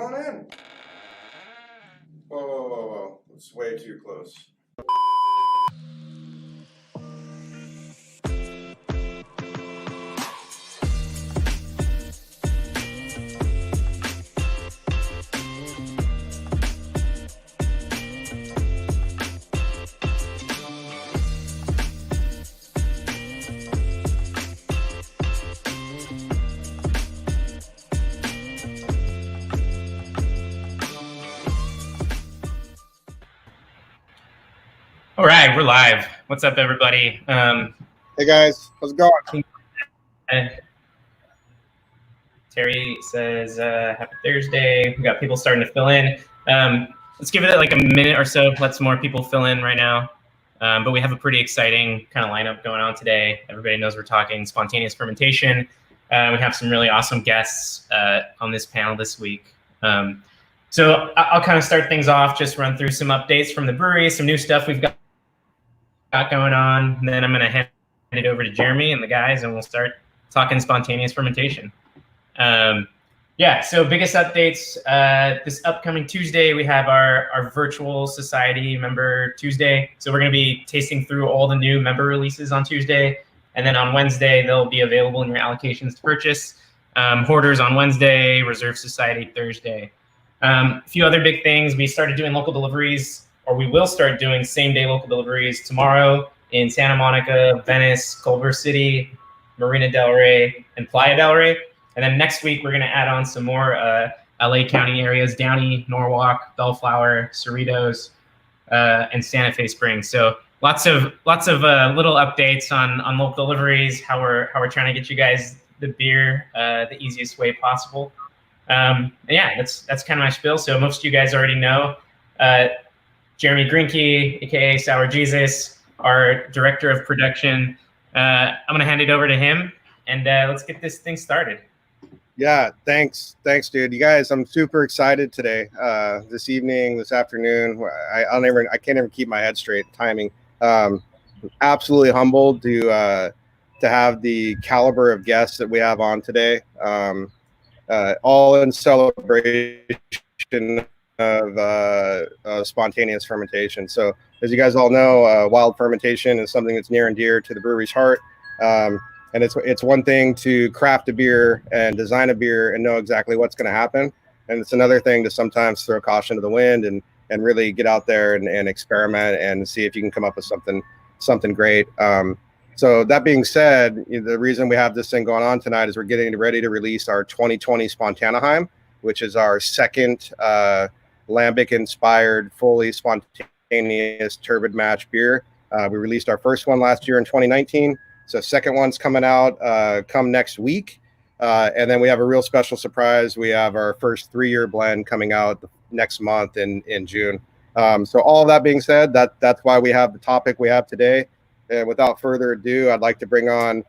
on in. Whoa. It's way too close. All right, we're live. What's up, everybody? Hey guys, how's it going? Terry says, happy Thursday. We got people starting to fill in. Let's give it like a minute or so, let some more people fill in right now. But we have a pretty exciting kind of lineup going on today. Everybody knows we're talking spontaneous fermentation. We have some really awesome guests on this panel this week. So I'll kind of start things off, just run through some updates from the brewery, some new stuff we've got going on, and then I'm going to hand it over to Jeremy and the guys, and we'll start talking spontaneous fermentation. So biggest updates, this upcoming Tuesday, we have our virtual society member Tuesday. So we're going to be tasting through all the new member releases on Tuesday. And then on Wednesday, they'll be available in your allocations to purchase. Hoarders on Wednesday, Reserve Society Thursday. A few other big things, we started doing local deliveries, or we will start doing same-day local deliveries tomorrow in Santa Monica, Venice, Culver City, Marina Del Rey, and Playa del Rey. And then next week, we're going to add on some more LA County areas, Downey, Norwalk, Bellflower, Cerritos, and Santa Fe Springs. So lots of little updates on local deliveries, how we're trying to get you guys the beer the easiest way possible. That's kind of my spiel. So most of you guys already know Jeremy Grinke, aka Sour Jesus, our director of production. I'm gonna hand it over to him, and let's get this thing started. Yeah, thanks, dude. You guys, I'm super excited today. This evening, this afternoon, I can't even keep my head straight. Timing. Absolutely humbled to have the caliber of guests that we have on today. All in celebration of spontaneous fermentation. So as you guys all know, wild fermentation is something that's near and dear to the brewery's heart. And it's one thing to craft a beer and design a beer and know exactly what's going to happen. And it's another thing to sometimes throw caution to the wind and really get out there and experiment and see if you can come up with something great. So that being said, the reason we have this thing going on tonight is we're getting ready to release our 2020 Spontanaheim, which is our second lambic-inspired, fully spontaneous turbid mash beer. We released our first one last year in 2019. So second one's coming out come next week. And then we have a real special surprise. We have our first 3-year blend coming out next month in June. So all of that being said, that's why we have the topic we have today. And without further ado, I'd like to bring on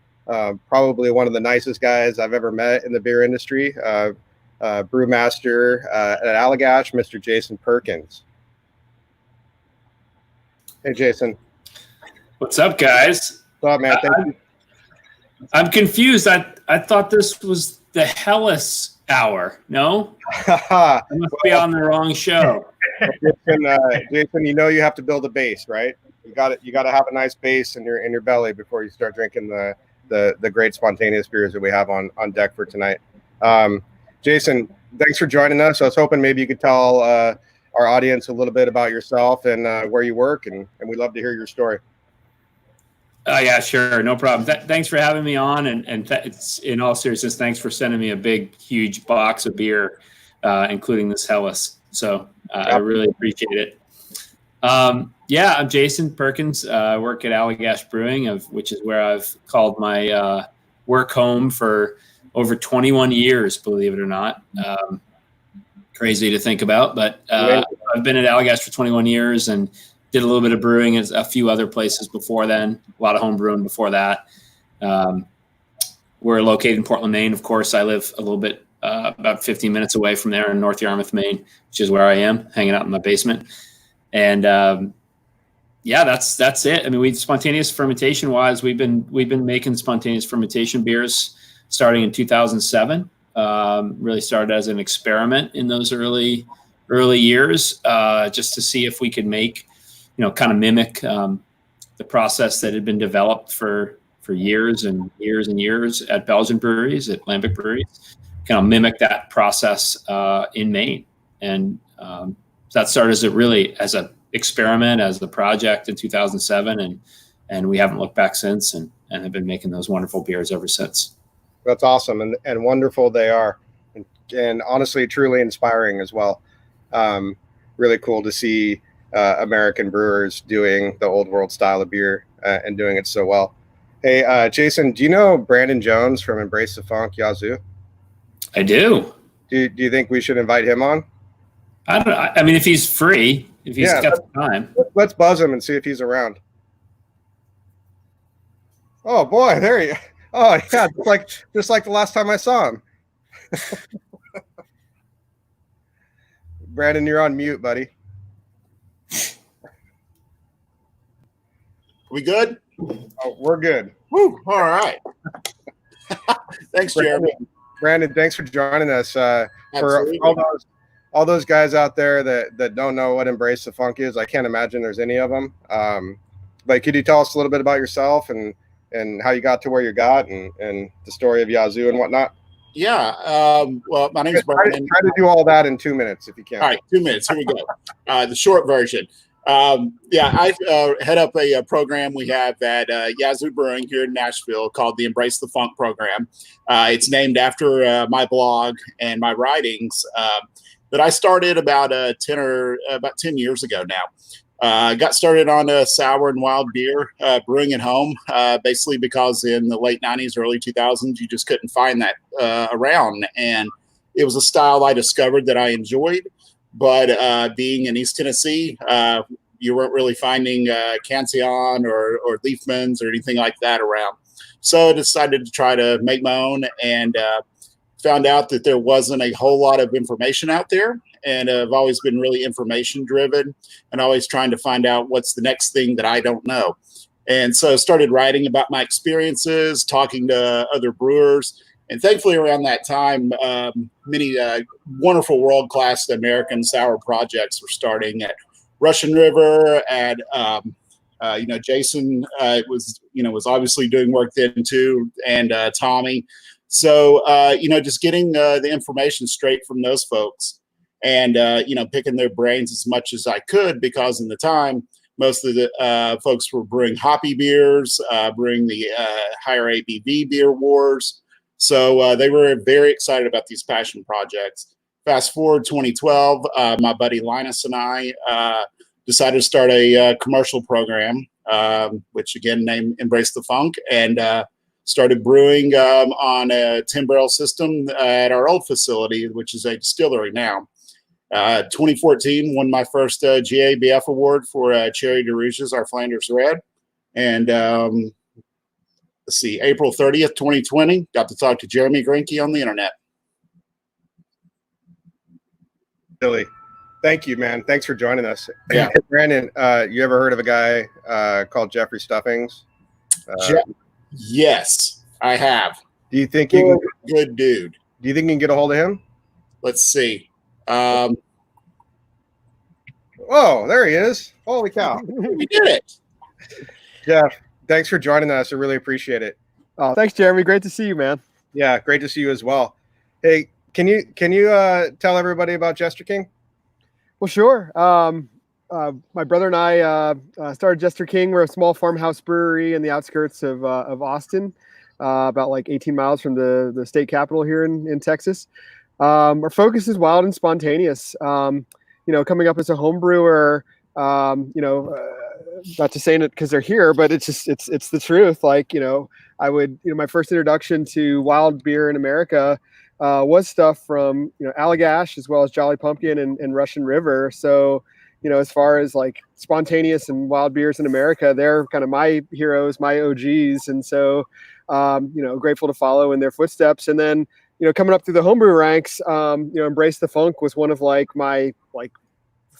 probably one of the nicest guys I've ever met in the beer industry, brewmaster at Allagash, Mr. Jason Perkins. Hey, Jason. What's up, guys? What's up, man? Thank you. I'm confused. I thought this was the Hellas hour. No? I must be on the wrong show. Jason, you know you have to build a base, right? You got to have a nice base in your belly before you start drinking the great spontaneous beers that we have on deck for tonight. Jason, thanks for joining us. I was hoping maybe you could tell our audience a little bit about yourself and where you work, and we'd love to hear your story. Yeah, sure. No problem. Thanks for having me on. And it's, in all seriousness, thanks for sending me a big, huge box of beer, including this Hellas. So I really appreciate it. I'm Jason Perkins. I work at Allagash Brewing, which is where I've called my work home for over 21 years, believe it or not. Crazy to think about, but I've been at Allagash for 21 years and did a little bit of brewing at a few other places before then, a lot of home brewing before that. We're located in Portland, Maine. Of course, I live a little bit, about 15 minutes away from there in North Yarmouth, Maine, which is where I am, hanging out in my basement. And that's it. I mean, spontaneous fermentation wise, we've been making spontaneous fermentation beers starting in 2007. Really started as an experiment in those early years, just to see if we could make, kind of mimic the process that had been developed for years and years and years at Belgian breweries, at Lambic breweries, kind of mimic that process in Maine. And that started as an experiment, as a project in 2007, and we haven't looked back since, and have been making those wonderful beers ever since. That's awesome, and wonderful they are, and honestly, truly inspiring as well. Really cool to see American brewers doing the old world style of beer and doing it so well. Hey, Jason, do you know Brandon Jones from Embrace the Funk, Yazoo? I do. Do you think we should invite him on? I don't know. I mean, if he's free, if he's got the time. Let's buzz him and see if he's around. Oh boy, there he. Oh yeah, just like the last time I saw him. Brandon, you're on mute, buddy. We good? Oh, we're good. Woo! All right. Thanks, Jeremy. Brandon, thanks for joining us. For all those guys out there that don't know what Embrace the Funk is, I can't imagine there's any of them. But could you tell us a little bit about yourself and how you got to where you got, and the story of Yazoo and whatnot? Yeah. Well, my name's Brandon. Try to do all that in 2 minutes if you can. All right, 2 minutes. Here we go. The short version. I head up a program we have at Yazoo Brewing here in Nashville called the Embrace the Funk program. It's named after my blog and my writings that I started about 10 years ago now. Got started on sour and wild beer, brewing at home, basically because in the late 90s, early 2000s, you just couldn't find that around. And it was a style I discovered that I enjoyed. But being in East Tennessee, you weren't really finding Cantillon or Leafmans or anything like that around. So I decided to try to make my own, and found out that there wasn't a whole lot of information out there. And I've always been really information driven and always trying to find out what's the next thing that I don't know. And so I started writing about my experiences, talking to other brewers. And thankfully around that time, many wonderful world-class American sour projects were starting at Russian River, and Jason was obviously doing work then too, and Tommy. So, just getting the information straight from those folks, and, picking their brains as much as I could, because in the time, most of the folks were brewing hoppy beers, brewing the higher ABV beer wars. So they were very excited about these passion projects. Fast forward 2012, my buddy Linus and I decided to start a commercial program, which again named Embrace the Funk, and started brewing on a 10-barrel system at our old facility, which is a distillery now. 2014 won my first GABF award for Cherry de Rouges, our Flanders Red. And let's see, April 30th, 2020, got to talk to Jeremy Grinke on the internet. Billy, thank you, man. Thanks for joining us. Yeah. Brandon, you ever heard of a guy called Jeffrey Stuffings? Yes, I have. Do you think good dude? Do you think you can get a hold of him? Let's see. Oh, there he is. Holy cow. We did it. Jeff, thanks for joining us. I really appreciate it. Oh, thanks, Jeremy. Great to see you, man. Yeah, great to see you as well. Hey, can you tell everybody about Jester King? Well, sure. My brother and I started Jester King. We're a small farmhouse brewery in the outskirts of Austin, about like 18 miles from the state capital here in Texas. Our focus is wild and spontaneous. Coming up as a home brewer, not to say it because they're here, but it's the truth. Like, my first introduction to wild beer in America was stuff from, Allagash as well as Jolly Pumpkin and Russian River. So, as far as like spontaneous and wild beers in America, they're kind of my heroes, my OGs. And so, grateful to follow in their footsteps. And then, coming up through the homebrew ranks, Embrace the Funk was one of my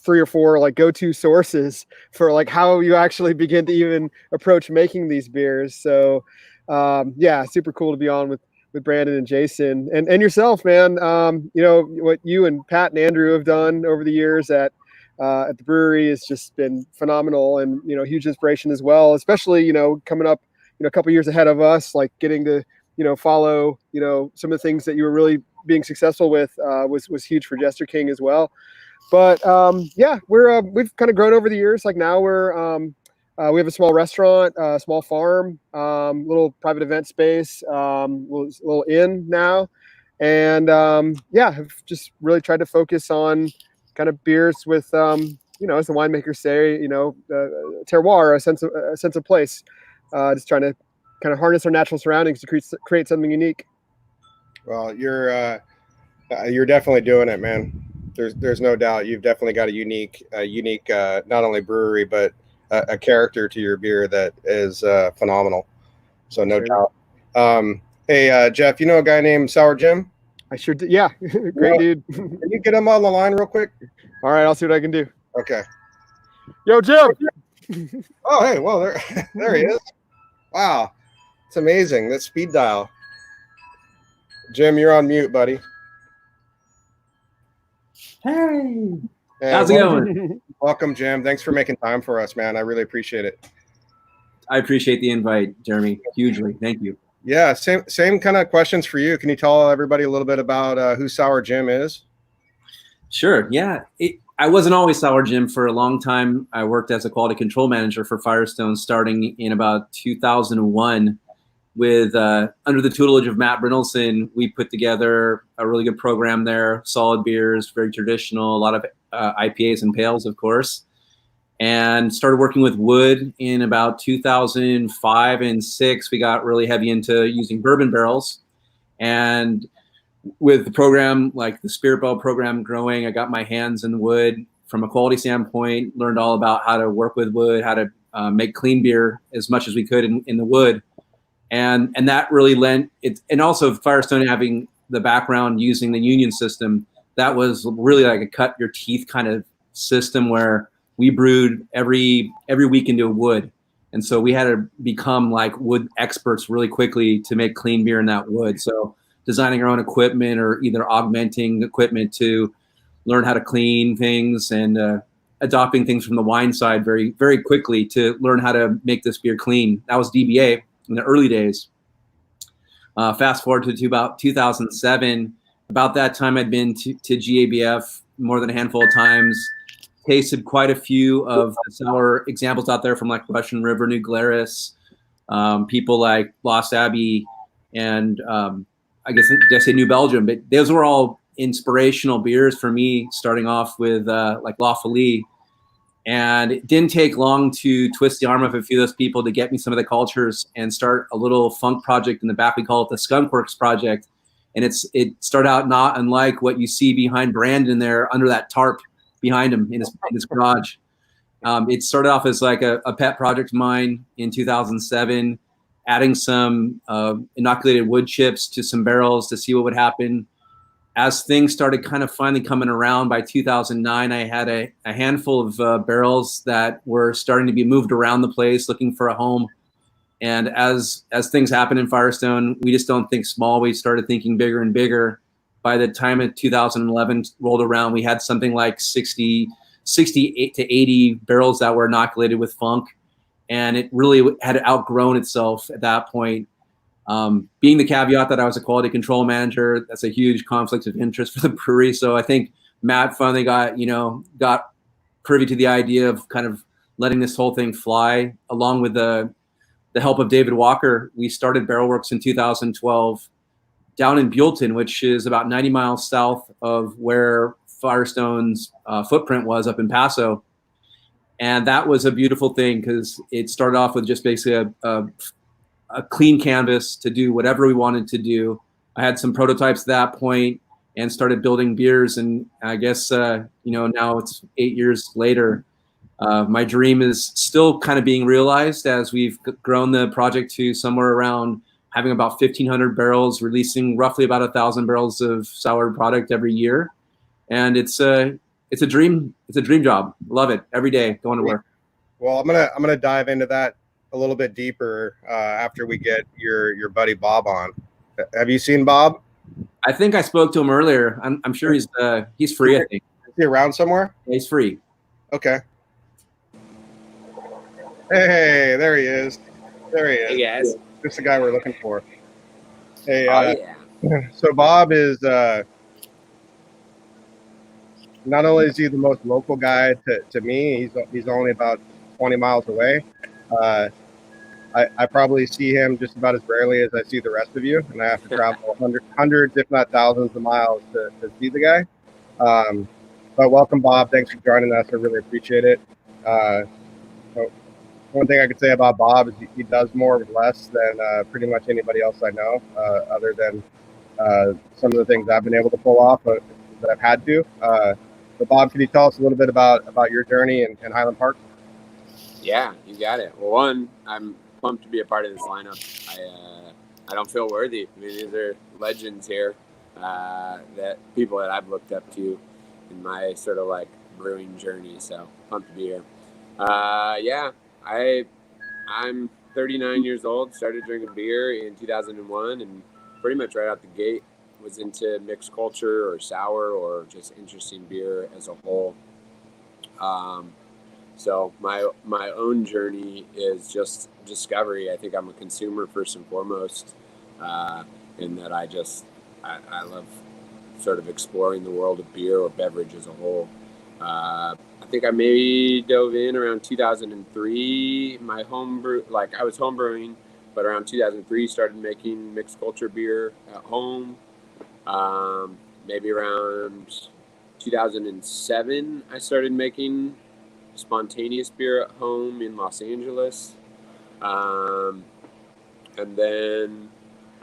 3 or 4 go-to sources for how you actually begin to even approach making these beers. So, super cool to be on with Brandon and Jason and yourself, man. You know, what you and Pat and Andrew have done over the years at the brewery has just been phenomenal, and, you know, huge inspiration as well, especially, you know, coming up, you know, a couple years ahead of us, like getting to, you know, follow, you know, some of the things that you were really being successful with was huge for Jester King as well. But yeah, we've kind of grown over the years. Like now we have a small restaurant, small farm, little private event space, little inn now. And yeah, have just really tried to focus on kind of beers with, you know, as the winemakers say, you know, terroir, a sense of place. Just trying to kind of harness our natural surroundings to create something unique. Well, you're definitely doing it, man. There's no doubt. You've definitely got a unique, not only brewery, but a character to your beer that is phenomenal. So no doubt. Hey, Jeff, you know a guy named Sour Jim? I sure did. Yeah. Great dude. Can you get him on the line real quick? All right, I'll see what I can do. Okay. Yo, Jim. Oh, hey, well, there he is. Wow. It's amazing. That speed dial. Jim, you're on mute, buddy. Hey, how's it going? Welcome, Jim. Thanks for making time for us, man. I really appreciate it. I appreciate the invite, Jeremy, hugely. Thank you. Yeah, same kind of questions for you. Can you tell everybody a little bit about who Sour Jim is? Sure. Yeah. I wasn't always Sour Jim for a long time. I worked as a quality control manager for Firestone starting in about 2001 with under the tutelage of Matt Brynolson. We put together a really good program there, solid beers, very traditional, a lot of IPAs and pales, of course, and started working with wood in about 2005 and 6. We got really heavy into using bourbon barrels, and with the program, like the Spirit Bell program growing, I got my hands in the wood from a quality standpoint, learned all about how to work with wood, how to make clean beer as much as we could in the wood. And that really lent it. And also Firestone having the background using the union system, that was really like a cut your teeth kind of system where we brewed every week into wood. And so we had to become like wood experts really quickly to make clean beer in that wood. So designing our own equipment or either augmenting equipment to learn how to clean things and adopting things from the wine side very, very quickly to learn how to make this beer clean. That was DBA in the early days. Fast forward to about 2007. About that time, I'd been to GABF more than a handful of times, tasted quite a few of the sour examples out there from like Russian River, New Glarus, people like Lost Abbey, and I guess I say New Belgium, but those were all inspirational beers for me, starting off with like La Folie. And it didn't take long to twist the arm of a few of those people to get me some of the cultures and start a little funk project in the back. We call it the Skunkworks Project. And it started out not unlike what you see behind Brandon there under that tarp behind him in his garage. It started off as like a pet project of mine in 2007, adding some inoculated wood chips to some barrels to see what would happen. As things started kind of finally coming around by 2009, I had a handful of barrels that were starting to be moved around the place looking for a home. And as things happen in Firestone, we just don't think small. We started thinking bigger and bigger. By the time of 2011 rolled around, we had something like 68 to 80 barrels that were inoculated with funk. And it really had outgrown itself at that point. Being the caveat that I was a quality control manager, that's a huge conflict of interest for the brewery. So I think Matt finally got privy to the idea of kind of letting this whole thing fly. Along with the help of David Walker, we started Barrelworks in 2012 down in Buellton, which is about 90 miles south of where Firestone's footprint was up in Paso. And that was a beautiful thing because it started off with just basically a clean canvas to do whatever we wanted to do. I had some prototypes at that point and started building beers. And I guess, now it's 8 years later. My dream is still kind of being realized as we've grown the project to somewhere around having about 1,500 barrels, releasing roughly about 1,000 barrels of sour product every year. And it's a dream. It's a dream job. Love it every day going to work. Well, I'm gonna dive into that a little bit deeper after we get your buddy Bob on, Have you seen Bob? I think I spoke to him earlier. I'm sure he's free. I think Is he around somewhere? he's free. Okay. Hey, there he is. There he is. Hey guys. Just the guy we're looking for. Hey, Oh yeah. so Bob is not only is he the most local guy to me, he's only about 20 miles away. I probably see him just about as rarely as I see the rest of you, and I have to travel hundreds, if not thousands, of miles to see the guy. But welcome, Bob. Thanks for joining us. I really appreciate it. So one thing I could say about Bob is he does more with less than pretty much anybody else I know, other than some of the things I've been able to pull off that I've had to. But Bob, can you tell us a little bit about your journey in Highland Park? Yeah, you got it. Well, one, I'm pumped to be a part of this lineup. I don't feel worthy. I mean, these are legends here, that people that I've looked up to in my sort of like brewing journey. So pumped to be here. Yeah, I'm 39 years old. Started drinking beer in 2001, and pretty much right out the gate was into mixed culture or sour or just interesting beer as a whole. So my own journey is just discovery. I think I'm a consumer first and foremost, in that I love sort of exploring the world of beer or beverage as a whole. I think I maybe dove in around 2003. My homebrew, like I was homebrewing, but around 2003 started making mixed culture beer at home. Maybe around 2007 I started making spontaneous beer at home in Los Angeles. And then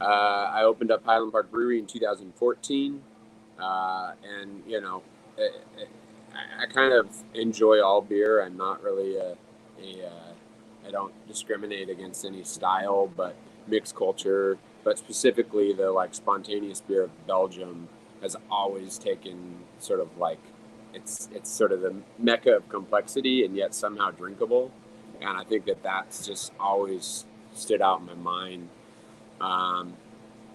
I opened up Highland Park Brewery in 2014. And, you know, I kind of enjoy all beer. I'm not really I don't discriminate against any style, but mixed culture, but specifically the like spontaneous beer of Belgium has always taken sort of like, it's sort of the mecca of complexity and yet somehow drinkable. And I think that's just always stood out in my mind.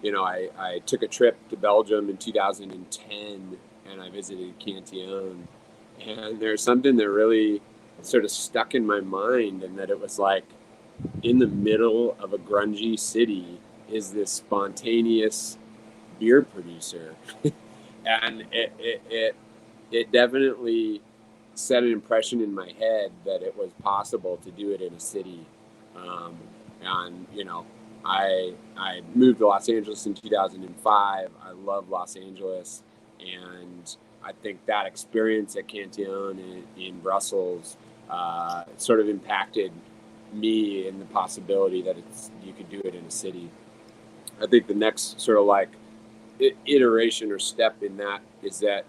You know, I took a trip to Belgium in 2010 and I visited Cantillon, and there's something that really sort of stuck in my mind, and that it was like in the middle of a grungy city is this spontaneous beer producer. And it definitely set an impression in my head that it was possible to do it in a city. And, you know, I moved to Los Angeles in 2005. I love Los Angeles. And I think that experience at Cantillon in Brussels sort of impacted me in the possibility that you could do it in a city. I think the next sort of like iteration or step in that is that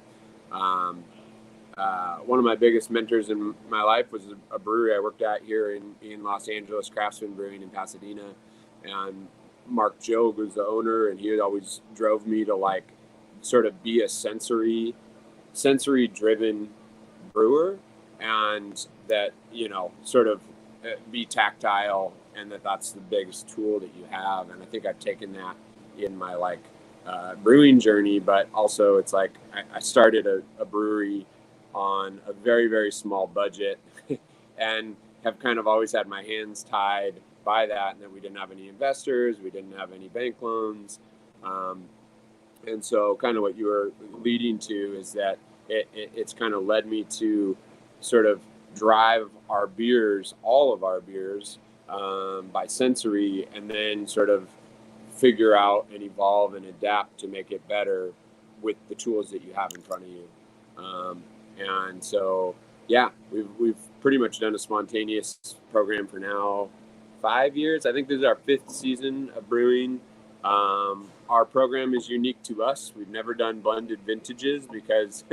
one of my biggest mentors in my life was a brewery I worked at here in Los Angeles, Craftsman Brewing in Pasadena. And Mark Jogue was the owner, and he had always drove me to like sort of be a sensory driven brewer, and that, you know, sort of be tactile, and that's the biggest tool that you have. And I think I've taken that in my like brewing journey, but also it's like I started a brewery on a very, very small budget and have kind of always had my hands tied by that. And then we didn't have any investors, we didn't have any bank loans. And so kind of what you were leading to is that it's kind of led me to sort of drive our beers, all of our beers, by sensory, and then sort of figure out and evolve and adapt to make it better with the tools that you have in front of you. And so, yeah, we've pretty much done a spontaneous program for now 5 years. I think this is our 5th season of brewing. Our program is unique to us. We've never done blended vintages because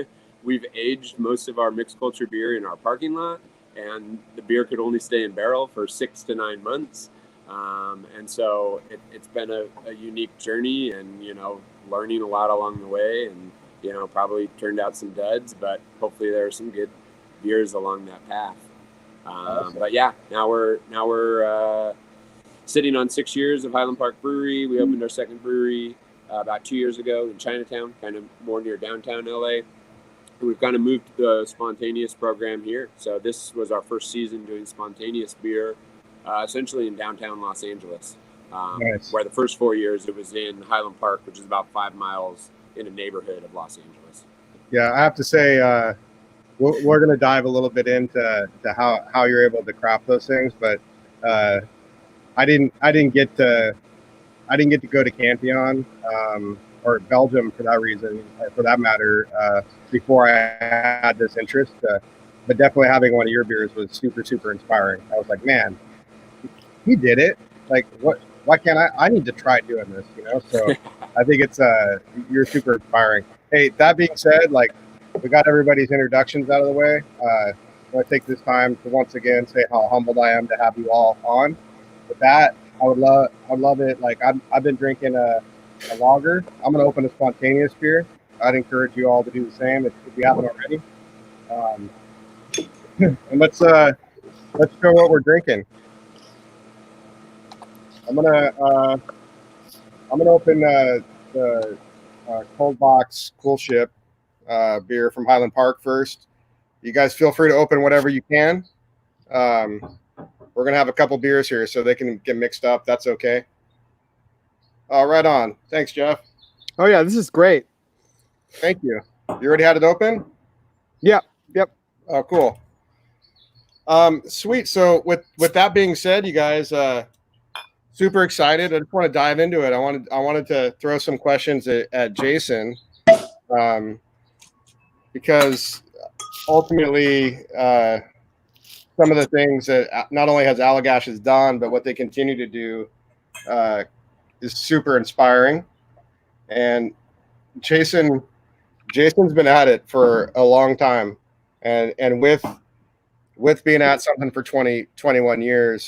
we've aged most of our mixed culture beer in our parking lot, and the beer could only stay in barrel for 6 to 9 months. And so it's been a unique journey, and, you know, learning a lot along the way, and, you know, probably turned out some duds, but hopefully there are some good beers along that path. Awesome. But yeah, now we're sitting on 6 years of Highland Park Brewery. We opened our second brewery about 2 years ago in Chinatown, kind of more near downtown LA. And we've kind of moved the spontaneous program here. So this was our first season doing spontaneous beer, essentially in downtown Los Angeles, Nice. where the first 4 years it was in Highland Park, which is about 5 miles in a neighborhood of Los Angeles. Yeah, I have to say, we're going to dive a little bit into how you're able to craft those things, but I didn't get to go to Cantillon or Belgium for that reason, or for that matter, before I had this interest. But definitely having one of your beers was super, super inspiring. I was like, man, he did it. Like, what? Why can't I? I need to try doing this, you know? So I think it's you're super inspiring. Hey, that being said, like, we got everybody's introductions out of the way. I want to take this time to once again say how humbled I am to have you all on. With that, I'd love it. Like, I've been drinking a lager. I'm gonna open a spontaneous beer. I'd encourage you all to do the same if you haven't already. And let's show what we're drinking. I'm gonna open the cold box Coolship beer from Highland Park first. You guys feel free to open whatever you can. We're gonna have a couple beers here, so they can get mixed up. That's okay. Right on. Thanks, Jeff. Oh yeah, this is great. Thank you. You already had it open? Yeah. Yep. Oh, cool. Sweet. So with that being said, you guys, super excited. I just want to dive into it. I wanted to throw some questions at Jason, because ultimately, some of the things that not only has Allagash has done, but what they continue to do is super inspiring. And Jason's been at it for a long time, and with being at something for 21 years,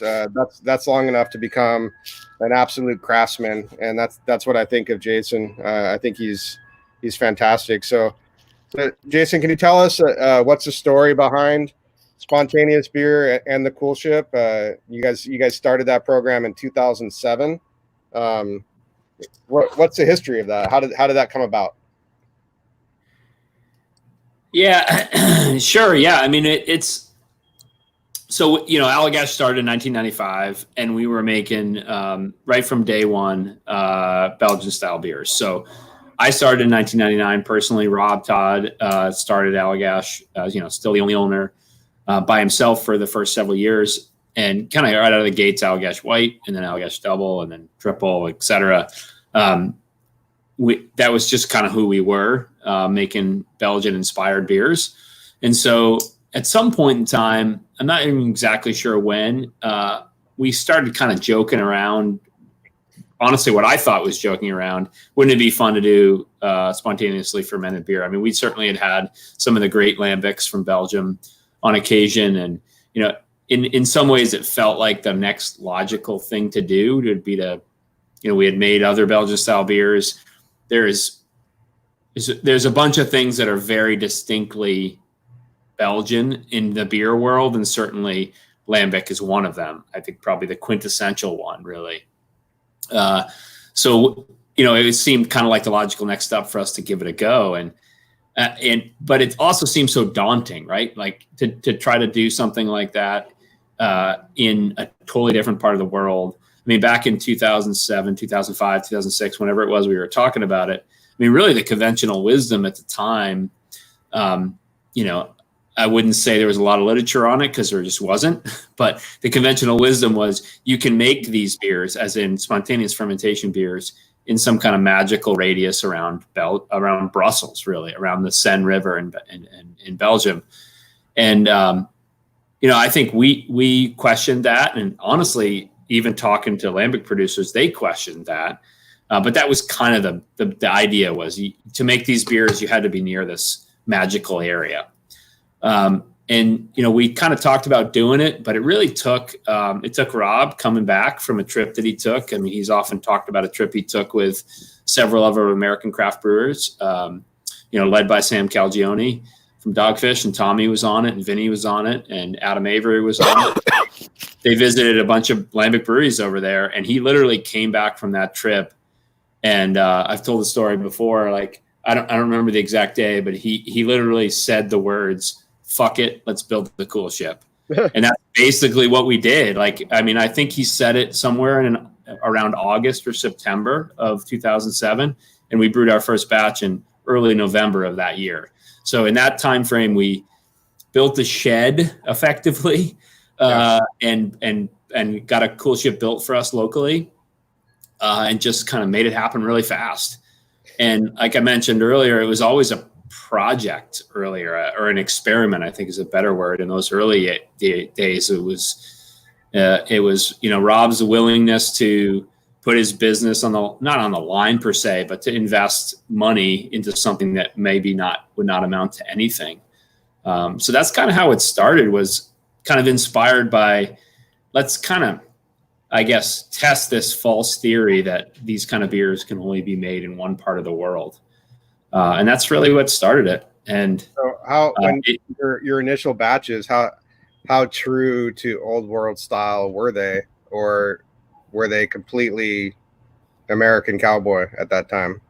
that's long enough to become an absolute craftsman. And that's what I think of Jason. I think he's fantastic. So Jason, can you tell us what's the story behind spontaneous beer and the Coolship? You guys started that program in 2007. What's the history of that? How did that come about? Yeah, sure. Yeah. I mean, it's, so, you know, Allagash started in 1995, and we were making, right from day one, Belgian style beers. So I started in 1999 personally. Rob Todd started Allagash, still the only owner, by himself for the first several years, and kind of right out of the gates, Allagash White, and then Allagash Double, and then Triple, etc. That was just kind of who we were, making Belgian inspired beers. And so at some point in time, I'm not even exactly sure when, we started kind of joking around. Honestly, what I thought was joking around, wouldn't it be fun to do spontaneously fermented beer? I mean, we certainly had some of the great lambics from Belgium on occasion. And, you know, in some ways it felt like the next logical thing to do would be to, you know, we had made other Belgian style beers. There's a bunch of things that are very distinctly Belgian in the beer world, and certainly lambic is one of them. I think probably the quintessential one, really. So, you know, it seemed kind of like the logical next step for us to give it a go. But it also seems so daunting, right? Like to try to do something like that in a totally different part of the world. I mean, back in 2007, 2005, 2006, whenever it was we were talking about it, I mean, really the conventional wisdom at the time, you know, I wouldn't say there was a lot of literature on it because there just wasn't, but the conventional wisdom was you can make these beers, as in spontaneous fermentation beers, in some kind of magical radius around Brussels, really, around the Seine River in Belgium. And, you know, I think we questioned that. And honestly, even talking to lambic producers, they questioned that. But that was kind of the idea was to make these beers, you had to be near this magical area. And, you know, we kind of talked about doing it, but it really took Rob coming back from a trip that he took. I mean, he's often talked about a trip he took with several other American craft brewers, you know, led by Sam Calgione from Dogfish, and Tommy was on it, and Vinny was on it, and Adam Avery was on it. they visited a bunch of lambic breweries over there, and he literally came back from that trip. And I've told the story before. Like I don't remember the exact day, but he literally said the words, "Fuck it, let's build the Coolship." And that's basically what we did. Like, I mean, I think he said it somewhere in around August or September of 2007, and we brewed our first batch in early November of that year. So in that time frame, we built a shed effectively, and got a Coolship built for us locally, and just kind of made it happen really fast. And like I mentioned earlier, it was always a project earlier, or an experiment, I think is a better word. In those early days, it was, you know, Rob's willingness to put his business not on the line per se, but to invest money into something that maybe would not amount to anything. So that's kind of how it started, was kind of inspired by, let's kind of, I guess, test this false theory that these kind of beers can only be made in one part of the world. And that's really what started it. And so when your initial batches, how true to old world style were they, or were they completely American cowboy at that time?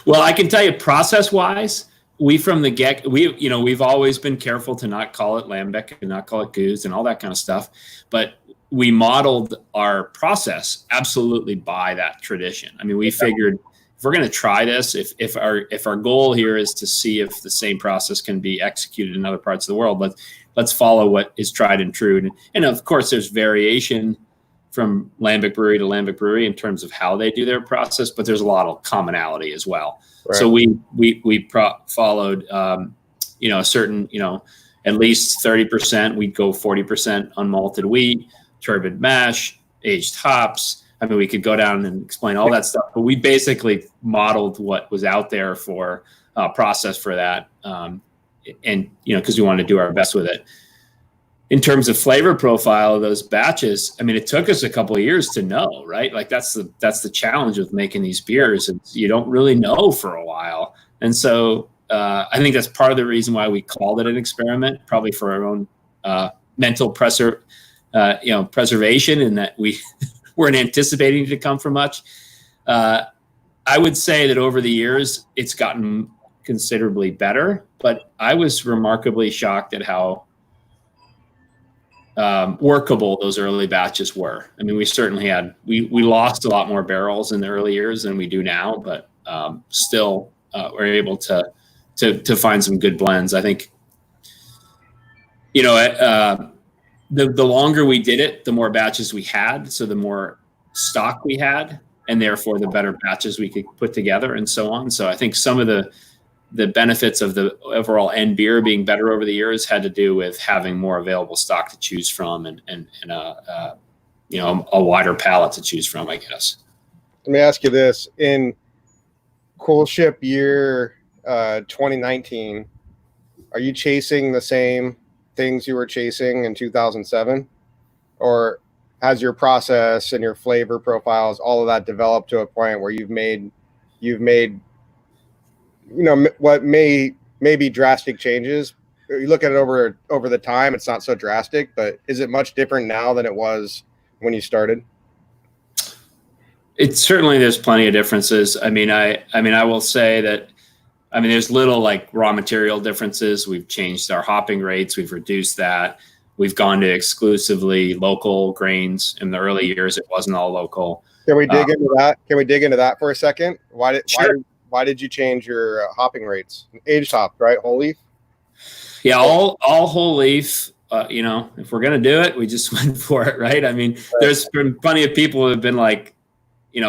Well, I can tell you, process wise, we've always been careful to not call it lambic and not call it goose and all that kind of stuff. But we modeled our process absolutely by that tradition. I mean, we figured, if we're going to try this, if our goal here is to see if the same process can be executed in other parts of the world, let's follow what is tried and true. And of course, there's variation from lambic brewery to lambic brewery in terms of how they do their process, but there's a lot of commonality as well. Right. So we followed, a certain, at least 30%. We'd go 40% unmalted wheat, turbid mash, aged hops. I mean, we could go down and explain all that stuff, but we basically modeled what was out there for process for that. And, because we wanted to do our best with it. In terms of flavor profile of those batches, I mean, it took us a couple of years to know, right? Like that's the challenge with making these beers. And you don't really know for a while. And so I think that's part of the reason why we called it an experiment, probably for our own mental preservation, and that we weren't anticipating it to come from much. I would say that over the years, it's gotten considerably better, but I was remarkably shocked at how workable those early batches were. I mean, we certainly we lost a lot more barrels in the early years than we do now, but still we're able to find some good blends. I think, the longer we did it, the more batches we had. So the more stock we had, and therefore the better batches we could put together and so on. So I think some of the benefits of the overall end beer being better over the years had to do with having more available stock to choose from and a wider palette to choose from, I guess. Let me ask you this. In Coolship year 2019, are you chasing the same things you were chasing in 2007? Or has your process and your flavor profiles, all of that developed to a point where you've made what may be drastic changes? You look at it over the time, it's not so drastic, but is it much different now than it was when you started? It's certainly, there's plenty of differences. I mean, I will say that, there's little like raw material differences. We've changed our hopping rates. We've reduced that. We've gone to exclusively local grains. In the early years, it wasn't all local. Can we dig into that? Can we dig into that for a second? Why did you change your hopping rates? Aged hop, right? Whole leaf? Yeah, all whole leaf. If we're going to do it, we just went for it, right? I mean, there's been plenty of people who have been like,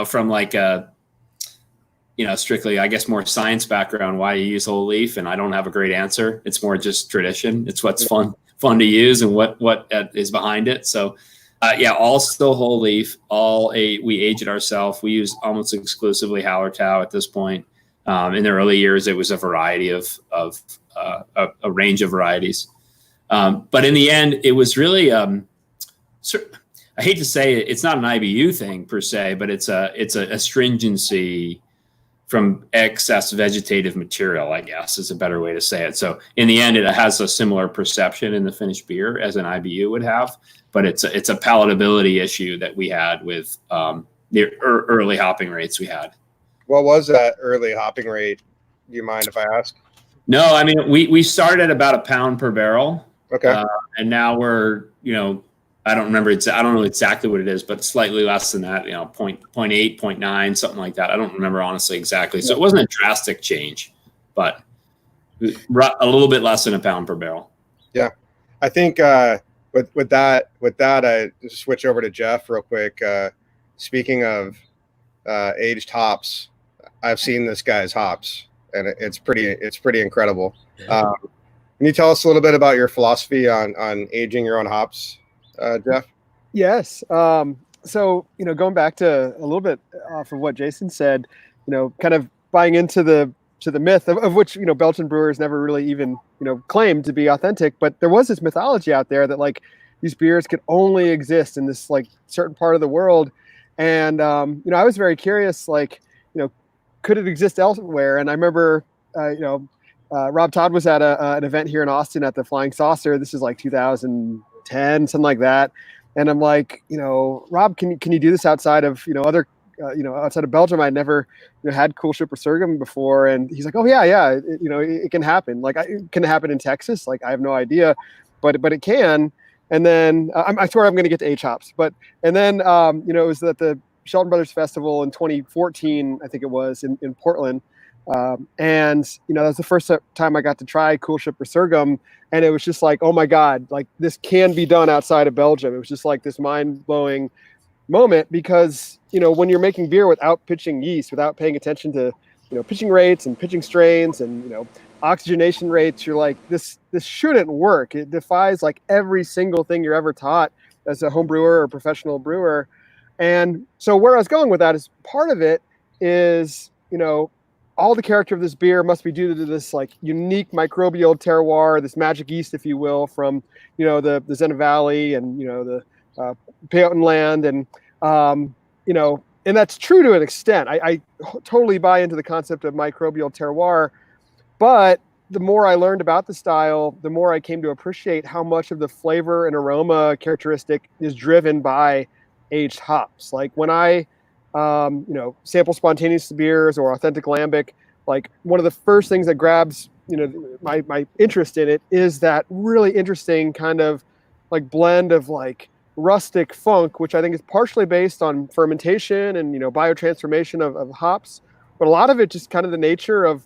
from like a, strictly, I guess, more science background, why you use whole leaf. And I don't have a great answer. It's more just tradition. It's what's fun to use and what is behind it. So all still whole leaf. We age it ourselves. We use almost exclusively Hallertau at this point. In the early years, it was a variety of a range of varieties. But in the end, it was really, I hate to say it, it's not an IBU thing per se, but it's a astringency from excess vegetative material, I guess, is a better way to say it. So in the end, it has a similar perception in the finished beer as an IBU would have, but it's a palatability issue that we had with the early hopping rates we had. What was that early hopping rate? Do you mind if I ask? No, I mean, we started at about £1 per barrel. Okay. And now we're, I don't know exactly what it is, but slightly less than that, 0.8, 0.9, something like that. I don't remember honestly exactly. So it wasn't a drastic change, but a little bit less than £1 per barrel. Yeah. I think with that, I just switch over to Jeff real quick. Speaking of aged hops, I've seen this guy's hops, and it's pretty incredible. Can you tell us a little bit about your philosophy on aging your own hops, Jeff? Yes. So, going back to a little bit off of what Jason said, kind of buying into the myth of which, Belgian brewers never really even, claimed to be authentic, but there was this mythology out there that like these beers could only exist in this like certain part of the world. And, I was very curious, like, could it exist elsewhere? And I remember, Rob Todd was at an event here in Austin at the Flying Saucer. This is like 2010, something like that. And I'm like, Rob, can you do this outside of, outside of Belgium? I'd never had Coolship or Sorghum before. And he's like, oh yeah. It can happen. Like, can it happen in Texas? Like, I have no idea, but it can. And then I swear I'm going to get to age hops, and then, it was at the Shelton Brothers Festival in 2014, I think it was in Portland. And, that was the first time I got to try Coolship or Sorghum. And it was just like, oh my God, like this can be done outside of Belgium. It was just like this mind blowing moment because, when you're making beer without pitching yeast, without paying attention to, pitching rates and pitching strains and, oxygenation rates, you're like, this shouldn't work. It defies like every single thing you're ever taught as a home brewer or professional brewer. And so where I was going with that is part of it is, all the character of this beer must be due to this like unique microbial terroir, this magic yeast, if you will, from, the Zena Valley and, the Peyton land. And, and that's true to an extent. I totally buy into the concept of microbial terroir, but the more I learned about the style, the more I came to appreciate how much of the flavor and aroma characteristic is driven by aged hops. Like when I, sample spontaneous beers or authentic lambic, like one of the first things that grabs, my interest in it is that really interesting kind of like blend of like rustic funk, which I think is partially based on fermentation and, biotransformation of hops, but a lot of it just kind of the nature of,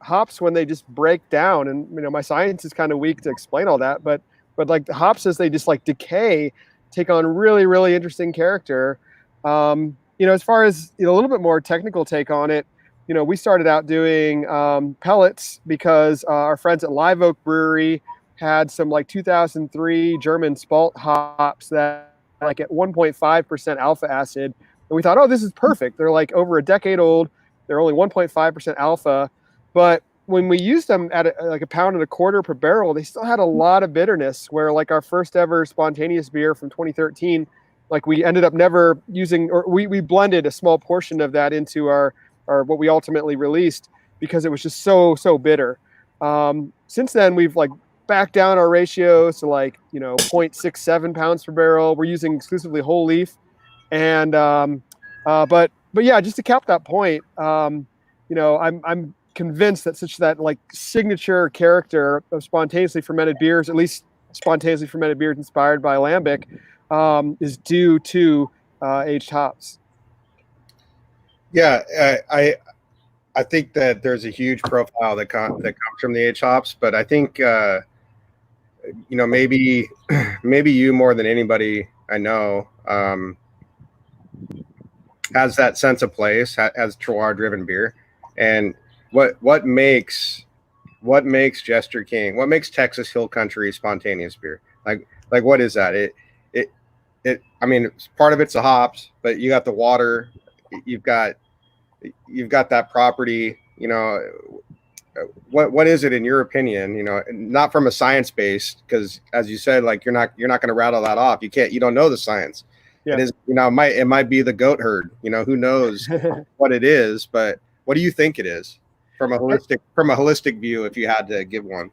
hops when they just break down. And, my science is kind of weak to explain all that, but like the hops as they just like decay, take on really, really interesting character. As far as a little bit more technical take on it, we started out doing pellets because our friends at Live Oak Brewery had some like 2003 German Spalt hops that like at 1.5% alpha acid. And we thought, oh, this is perfect. They're like over a decade old. They're only 1.5% alpha. But when we used them at like £1.25 pounds per barrel, they still had a lot of bitterness where like our first ever spontaneous beer from 2013, like we ended up never using, or we blended a small portion of that into our what we ultimately released because it was just so bitter. Since then, we've like backed down our ratios to like, 0.67 pounds per barrel. We're using exclusively whole leaf. And, but yeah, just to cap that point, I'm convinced that that like signature character of spontaneously fermented beers, at least spontaneously fermented beers inspired by lambic, is due to aged hops. Yeah, I think that there's a huge profile that comes from the aged hops, but I think maybe you more than anybody I know has that sense of place, has terroir driven beer, and what makes Jester King, what makes Texas Hill Country spontaneous beer? Like what is that? I mean, part of it's the hops, but you got the water, you've got that property. What is it in your opinion? Not from a science base, because as you said, like you're not going to rattle that off. You don't know the science. Yeah. It is, it might be the goat herd. Who knows what it is, but what do you think it is from a holistic view, if you had to give one?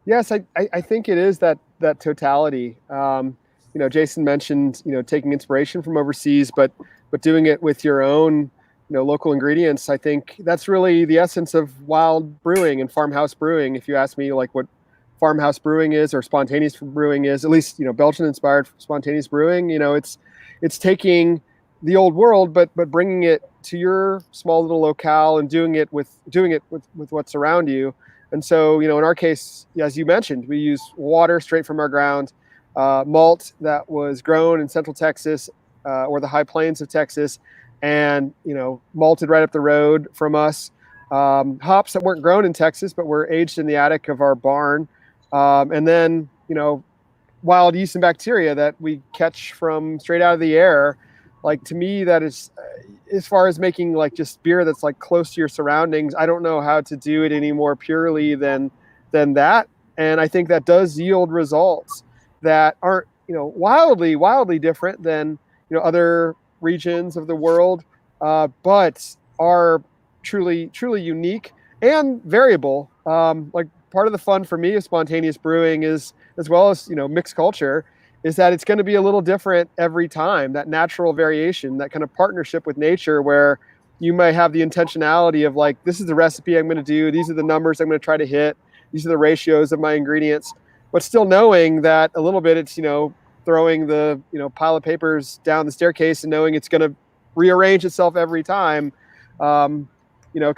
Yes, I think it is that totality. Jason mentioned, taking inspiration from overseas, but doing it with your own, local ingredients. I think that's really the essence of wild brewing and farmhouse brewing. If you ask me like what farmhouse brewing is or spontaneous brewing is, at least, Belgian inspired spontaneous brewing, it's taking the old world, but bringing it to your small little locale and doing it with what's around you. And so, in our case, as you mentioned, we use water straight from our ground, malt that was grown in Central Texas or the high plains of Texas, and malted right up the road from us. Hops that weren't grown in Texas but were aged in the attic of our barn, and then wild yeast and bacteria that we catch from straight out of the air. Like, to me, that is, as far as making like just beer that's like close to your surroundings, I don't know how to do it any more purely than that. And I think that does yield results that aren't, wildly different than, other regions of the world, but are truly unique and variable. Like, part of the fun for me of spontaneous brewing is, as well as, mixed culture, is that it's going to be a little different every time. That natural variation, that kind of partnership with nature, where you may have the intentionality of like, this is the recipe I'm going to do, these are the numbers I'm going to try to hit, these are the ratios of my ingredients, but still knowing that a little bit it's, throwing the, pile of papers down the staircase and knowing it's going to rearrange itself every time. Not, I'll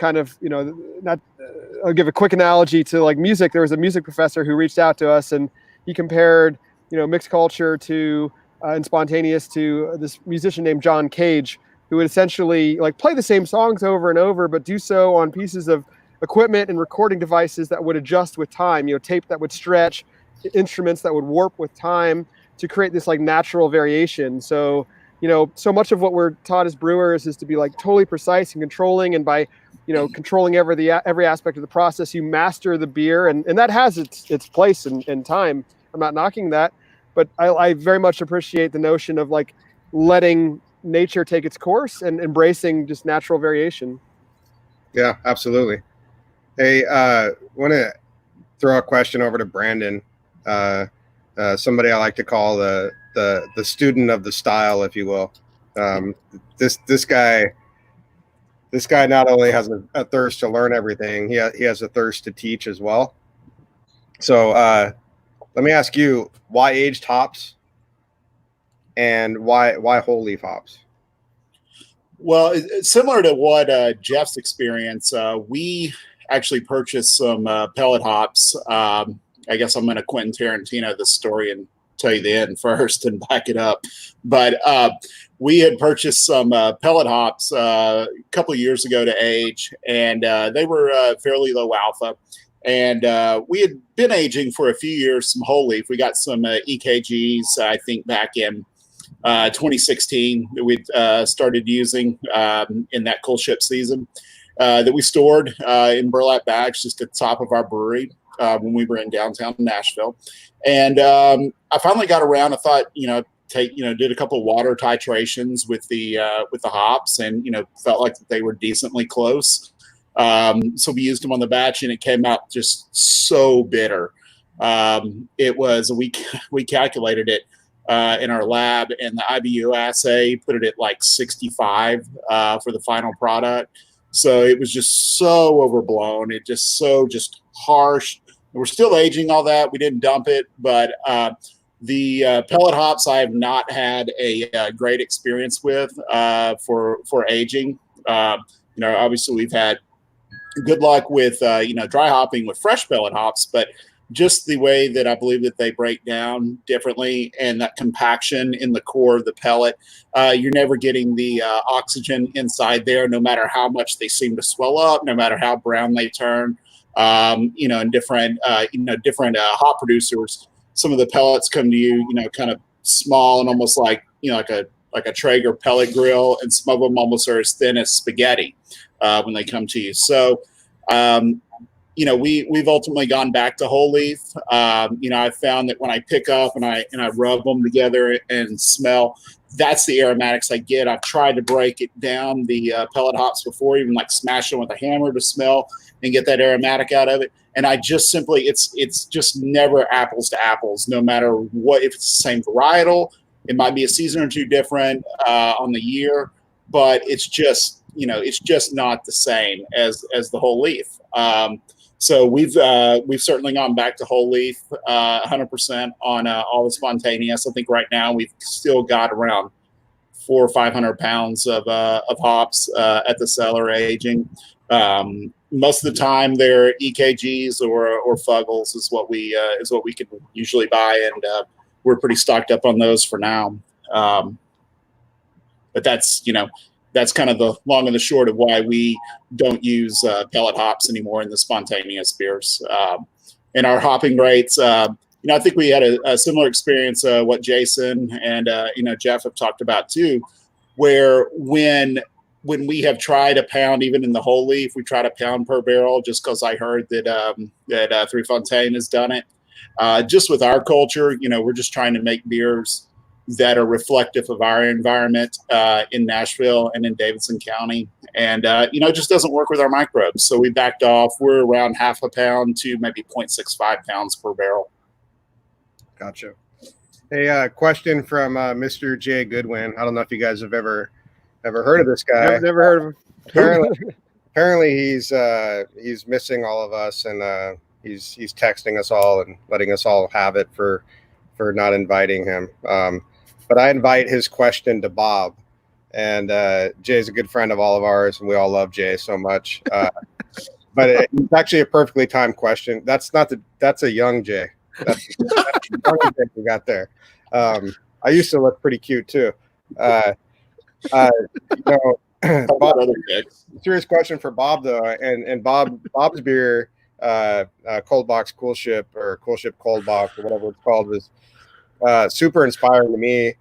give a quick analogy to like music. There was a music professor who reached out to us and he compared, mixed culture to and spontaneous to this musician named John Cage, who would essentially like play the same songs over and over, but do so on pieces of equipment and recording devices that would adjust with time, tape that would stretch, instruments that would warp with time to create this like natural variation. So, so much of what we're taught as brewers is to be like totally precise and controlling, and by, controlling every aspect of the process, you master the beer, and that has its place and time. I'm not knocking that, but I very much appreciate the notion of like letting nature take its course and embracing just natural variation. Yeah, absolutely. Hey, want to throw a question over to Brandon, somebody I like to call the student of the style, if you will. This guy not only has a thirst to learn everything, he has a thirst to teach as well. So let me ask you, why aged hops, and why whole leaf hops? Well, it's similar to what Jeff's experience. We actually purchased some pellet hops. I guess I'm going to Quentin Tarantino this story and tell you the end first and back it up. But we had purchased some pellet hops a couple of years ago to age, and they were fairly low alpha. And we had been aging for a few years some whole leaf. We got some EKGs, I think, back in 2016 that we started using in that Coolship season that we stored in burlap bags just at the top of our brewery when we were in downtown Nashville. And I finally got around. I thought, did a couple of water titrations with the hops, and felt like they were decently close. So we used them on the batch, and it came out just so bitter. It was we calculated it in our lab, and the IBU assay put it at like 65 for the final product. So it was just so overblown. It just harsh. We're still aging all that. We didn't dump it, but the pellet hops I have not had a great experience with for aging. Obviously we've had good luck with dry hopping with fresh pellet hops, but just the way that I believe that they break down differently, and that compaction in the core of the pellet, you're never getting the oxygen inside there, no matter how much they seem to swell up, no matter how brown they turn. And different hop producers, some of the pellets come to you, kind of small and almost like a Traeger pellet grill, and some of them almost are as thin as spaghetti when they come to you. So we've ultimately gone back to whole leaf. I found that when I pick up and I rub them together and smell, that's the aromatics I get. I've tried to break it down, the pellet hops before, even like smash them with a hammer to smell and get that aromatic out of it. And I just simply, it's just never apples to apples, no matter what, if it's the same varietal, it might be a season or two different on the year, but it's just not the same as the whole leaf. So we've certainly gone back to whole leaf 100% on all the spontaneous. I think right now we've still got around 400 or 500 pounds of hops at the cellar aging. Most of the time they're EKGs or Fuggles is what we can usually buy, and we're pretty stocked up on those for now. But that's kind of the long and the short of why we don't use pellet hops anymore in the spontaneous beers. And our hopping rates, I think we had a similar experience, what Jason and, Jeff have talked about too, where when we have tried a pound, even in the whole leaf, we tried a pound per barrel just because I heard that Three Fontaine has done it. Just with our culture, we're just trying to make beers that are reflective of our environment in Nashville and in Davidson County. And, it just doesn't work with our microbes. So we backed off. We're around half a pound to maybe 0.65 pounds per barrel. Gotcha. Hey, question from Mr. Jay Goodwin. I don't know if you guys have ever heard of this guy. Never heard of him. Apparently he's missing all of us, and he's texting us all and letting us all have it for not inviting him. But I invite his question to Bob, and Jay's a good friend of all of ours, and we all love Jay so much. But it's actually a perfectly timed question. That's a young Jay. That's a young Jay we got there. I used to look pretty cute too. Bob, serious question for Bob though, and Bob's beer, Cold Box Coolship or Coolship Cold Box or whatever it's called, was super inspiring to me.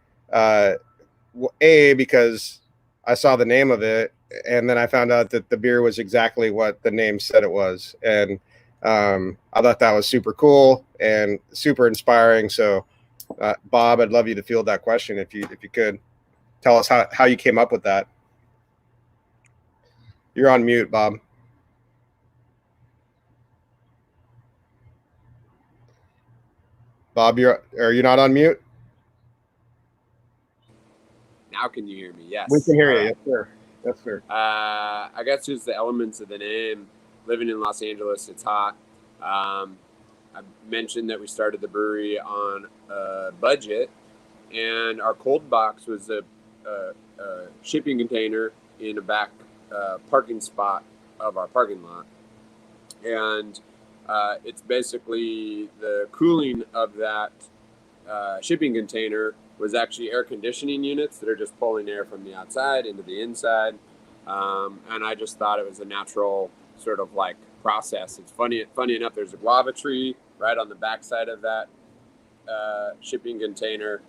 Because I saw the name of it, and then I found out that the beer was exactly what the name said it was, and I thought that was super cool and super inspiring. So, Bob, I'd love you to field that question if you could tell us how you came up with that. You're on mute, Bob. Bob, are you not on mute? Now can you hear me? Yes. We can hear you. Yes, sir. Yes, sir. I guess just the elements of the name. Living in Los Angeles, it's hot. I mentioned that we started the brewery on a budget, and our cold box was a shipping container in a back parking spot of our parking lot. And it's basically the cooling of that shipping container was actually air conditioning units that are just pulling air from the outside into the inside. And I just thought it was a natural sort of like process. It's funny enough, there's a guava tree right on the backside of that shipping container,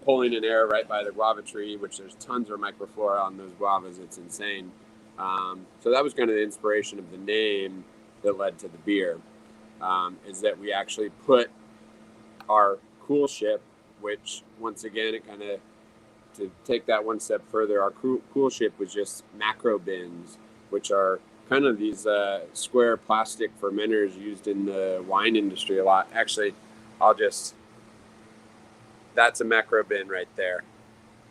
pulling in air right by the guava tree, which there's tons of microflora on those guavas. It's insane. So that was kind of the inspiration of the name that led to the beer, is that we actually put our Coolship, which once again, it kind of, to take that one step further, our Coolship was just macro bins, which are kind of these square plastic fermenters used in the wine industry a lot. Actually, that's a macro bin right there.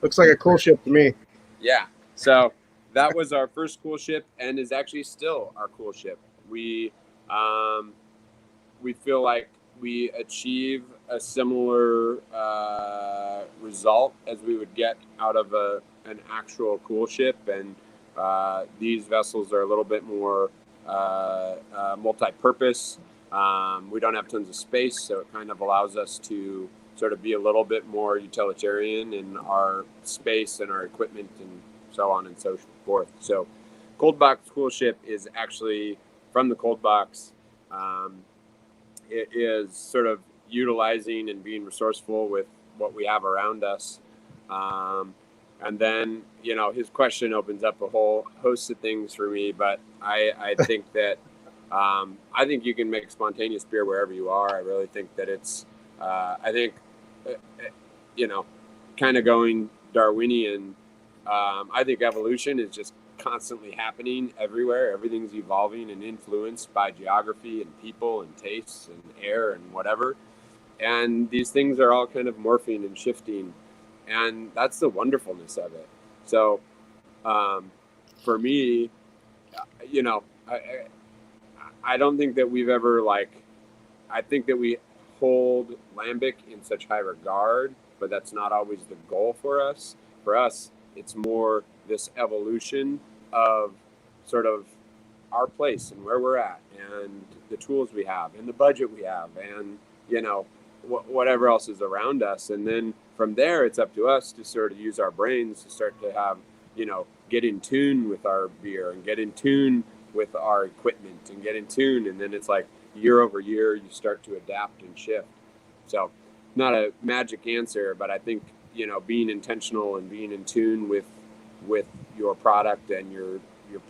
Looks like a Coolship to me. Yeah. So that was our first Coolship and is actually still our Coolship. We feel like we achieve a similar result as we would get out of an actual Coolship, and these vessels are a little bit more multi-purpose. We don't have tons of space, so it kind of allows us to sort of be a little bit more utilitarian in our space and our equipment and so on and so forth. So Cold Box Coolship is actually from the Cold Box. It is sort of utilizing and being resourceful with what we have around us. And then, his question opens up a whole host of things for me, but I think that I think you can make spontaneous beer wherever you are. I really think that it's, I think, kind of going Darwinian. I think evolution is just constantly happening everywhere. Everything's evolving and influenced by geography and people and tastes and air and whatever. And these things are all kind of morphing and shifting. And that's the wonderfulness of it. So for me, I don't think that we've ever I think that we hold lambic in such high regard, but that's not always the goal for us. For us, it's more this evolution of sort of our place and where we're at and the tools we have and the budget we have and, whatever else is around us. And then from there, it's up to us to sort of use our brains to start to have, get in tune with our beer and get in tune with our equipment and get in tune. And then it's like year over year, you start to adapt and shift. So not a magic answer, but I think, being intentional and being in tune with your product and your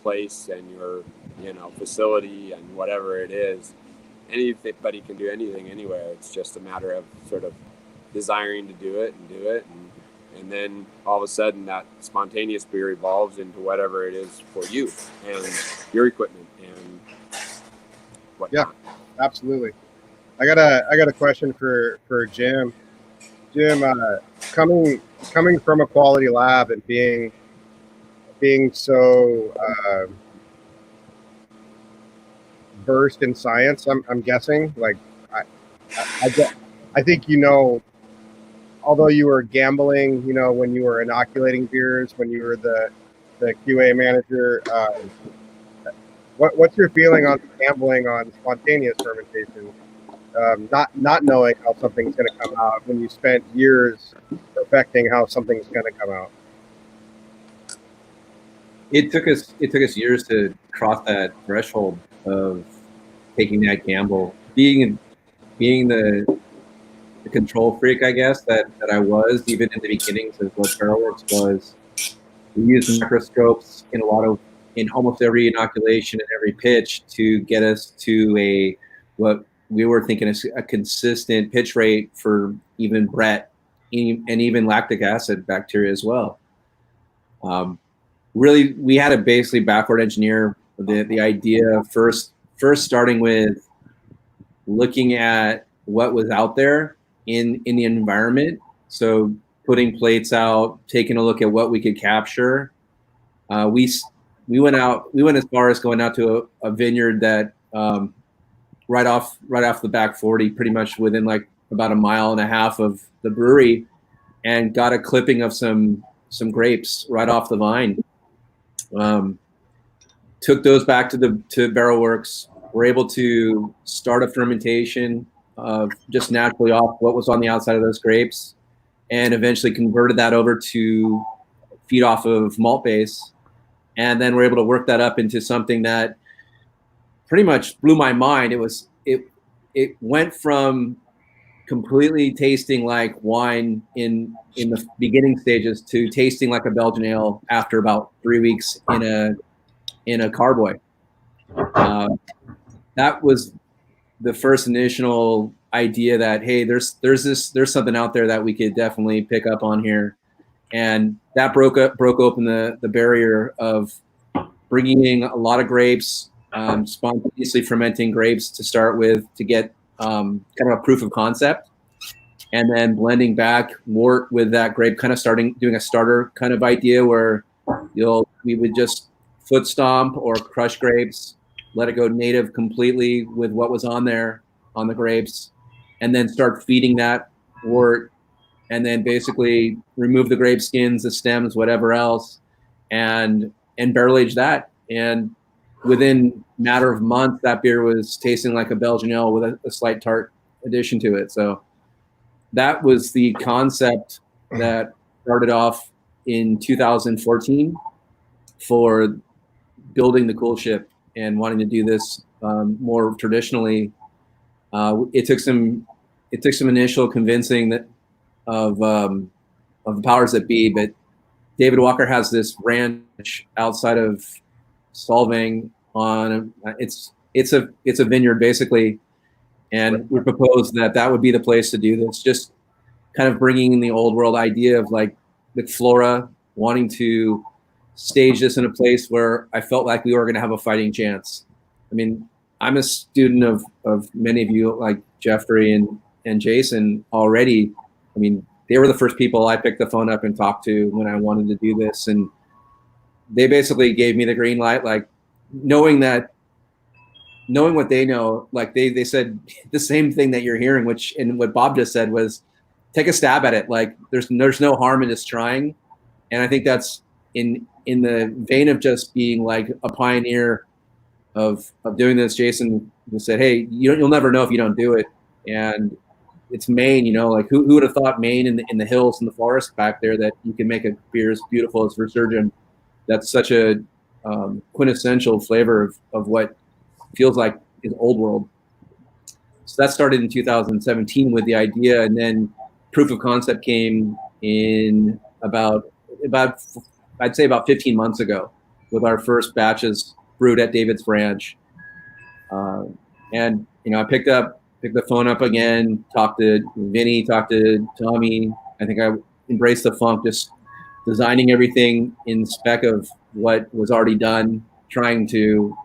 place and your, facility and whatever it is, anybody can do anything anywhere. It's just a matter of sort of desiring to do it. And then all of a sudden that spontaneous beer evolves into whatever it is for you and your equipment and whatnot. Yeah, absolutely. I got a question for Jim. Jim, coming from a quality lab and being so versed in science, I'm guessing. I think although you were gambling, when you were inoculating beers, when you were the QA manager, what's your feeling on gambling on spontaneous fermentation? Not knowing how something's going to come out when you spent years perfecting how something's going to come out. It took us years to cross that threshold of taking that gamble. Being the control freak, I guess, that I was even in the beginnings of what TerroWorks was. We used microscopes in almost every inoculation and every pitch to get us to what we were thinking is a consistent pitch rate for even Brett and even lactic acid bacteria as well. Really, we had to basically backward engineer the idea first starting with looking at what was out there in the environment. So putting plates out, taking a look at what we could capture. We went as far as going out to a vineyard that right off the back 40, pretty much within about 1.5 miles of the brewery, and got a clipping of some grapes right off the vine. Took those back to Barrel Works. We're able to start a fermentation of just naturally off what was on the outside of those grapes, and eventually converted that over to feed off of malt base. And then we're able to work that up into something that pretty much blew my mind. It went from completely tasting like wine in the beginning stages to tasting like a Belgian ale after about 3 weeks in a carboy. That was the first initial idea that, hey, there's something out there that we could definitely pick up on here, and that broke open the barrier of bringing in a lot of grapes, spontaneously fermenting grapes to start with to get kind of a proof of concept, and then blending back wort with that grape, kind of doing a starter kind of idea where we would just foot stomp or crush grapes, let it go native completely with what was on there on the grapes, and then start feeding that wort, and then basically remove the grape skins, the stems, whatever else, and barrel age that. And within a matter of months, that beer was tasting like a Belgian ale with a slight tart addition to it. So that was the concept that started off in 2014 for building the Coolship and wanting to do this more traditionally. It took some initial convincing of the powers that be, but David Walker has this ranch outside of Solvang it's it's a vineyard basically, and we proposed that would be the place to do this. Just kind of bringing in the old world idea of like the flora, wanting to stage this in a place where I felt like we were going to have a fighting chance. I mean, I'm a student of many of you, like Jeffrey and Jason already. I mean, they were the first people I picked the phone up and talked to when I wanted to do this. And they basically gave me the green light, like knowing what they know, like they said the same thing that you're hearing, which, and what Bob just said was, take a stab at it. Like there's no harm in just trying. And I think that's in the vein of just being like a pioneer of doing this. Jason said, hey, you'll never know if you don't do it. And it's Maine, you know, like who would have thought Maine in the hills and the forest back there, that you can make a beer as beautiful as Resurgent. That's such a quintessential flavor of what feels like is old world. So that started in 2017 with the idea, and then proof of concept came in about I'd say about 15 months ago, with our first batches brewed at David's Branch. And I picked the phone up again, talked to Vinny, talked to Tommy. I think I embraced the funk, just designing everything in spec of what was already done, trying to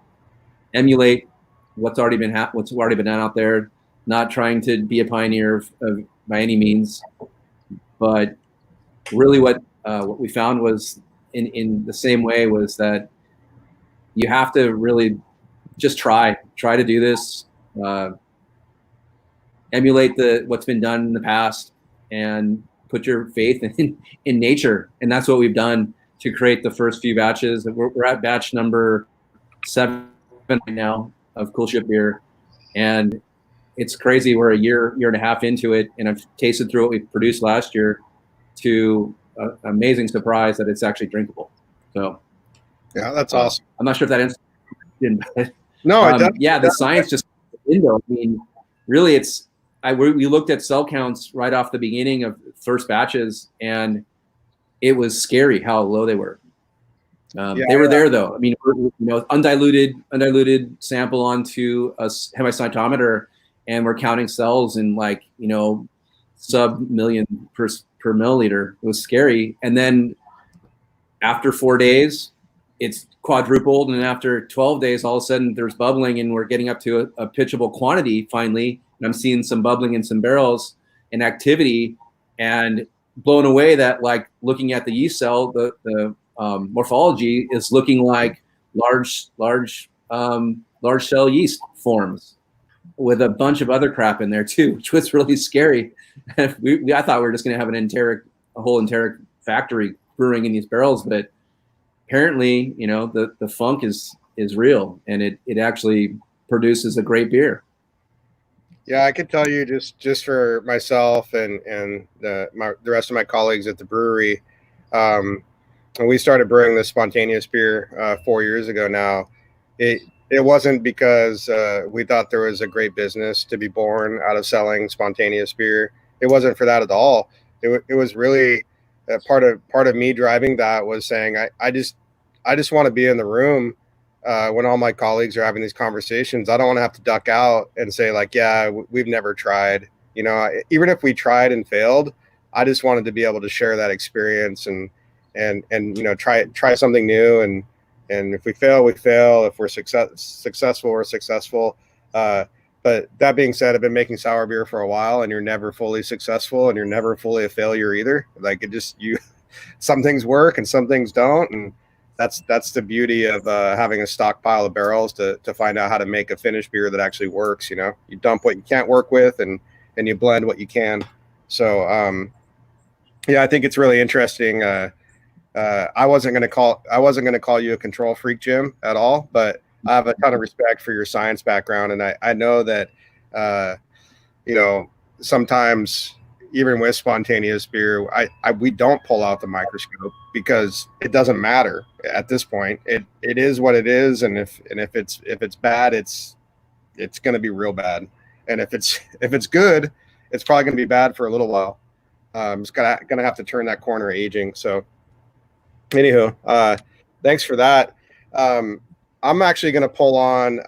emulate what's already been done out there, not trying to be a pioneer of by any means. But really what we found was in the same way was that you have to really just try to do this, emulate what's been done in the past, and put your faith in nature. And that's what we've done to create the first few batches. We're at batch number 7 right now of Coolship beer, and it's crazy. We're a year and a half into it, and I've tasted through what we produced last year to an amazing surprise that it's actually drinkable. So yeah, that's awesome. I'm not sure if that answers the question, but yeah, the science just window. I mean, really, we looked at cell counts right off the beginning of first batches, and it was scary how low they were. They were there though. I mean, undiluted sample onto a hemicytometer, and we're counting cells in like sub million per milliliter. It was scary. And then after 4 days, it's quadrupled, and after 12 days, all of a sudden there's bubbling, and we're getting up to a pitchable quantity finally. And I'm seeing some bubbling in some barrels and activity, and blown away that, like, looking at the yeast cell, the morphology is looking like large cell yeast forms with a bunch of other crap in there too, which was really scary. I thought we were just going to have a whole enteric factory brewing in these barrels, but apparently, the funk is real, and it actually produces a great beer. Yeah, I could tell you just for myself and the rest of my colleagues at the brewery, when we started brewing this spontaneous beer 4 years ago now, it wasn't because we thought there was a great business to be born out of selling spontaneous beer. It wasn't for that at all. It was really part of me driving that was saying I just want to be in the room when all my colleagues are having these conversations. I don't want to have to duck out and say like, yeah, we've never tried. Even if we tried and failed, I just wanted to be able to share that experience and try something new. And if we fail, we fail. If we're successful, we're successful. But that being said, I've been making sour beer for a while, and you're never fully successful, and you're never fully a failure either. Like some things work and some things don't. And that's the beauty of having a stockpile of barrels to find out how to make a finished beer that actually works. You dump what you can't work with, and you blend what you can. So I think it's really interesting. I wasn't going to call you a control freak, Jim, at all, but I have a ton of respect for your science background, and I know that sometimes even with spontaneous beer, we don't pull out the microscope because it doesn't matter at this point. It is what it is, and if it's bad, it's going to be real bad, and if it's good, it's probably going to be bad for a little while. It's gonna have to turn that corner aging. So, anywho, thanks for that. I'm actually going to pull on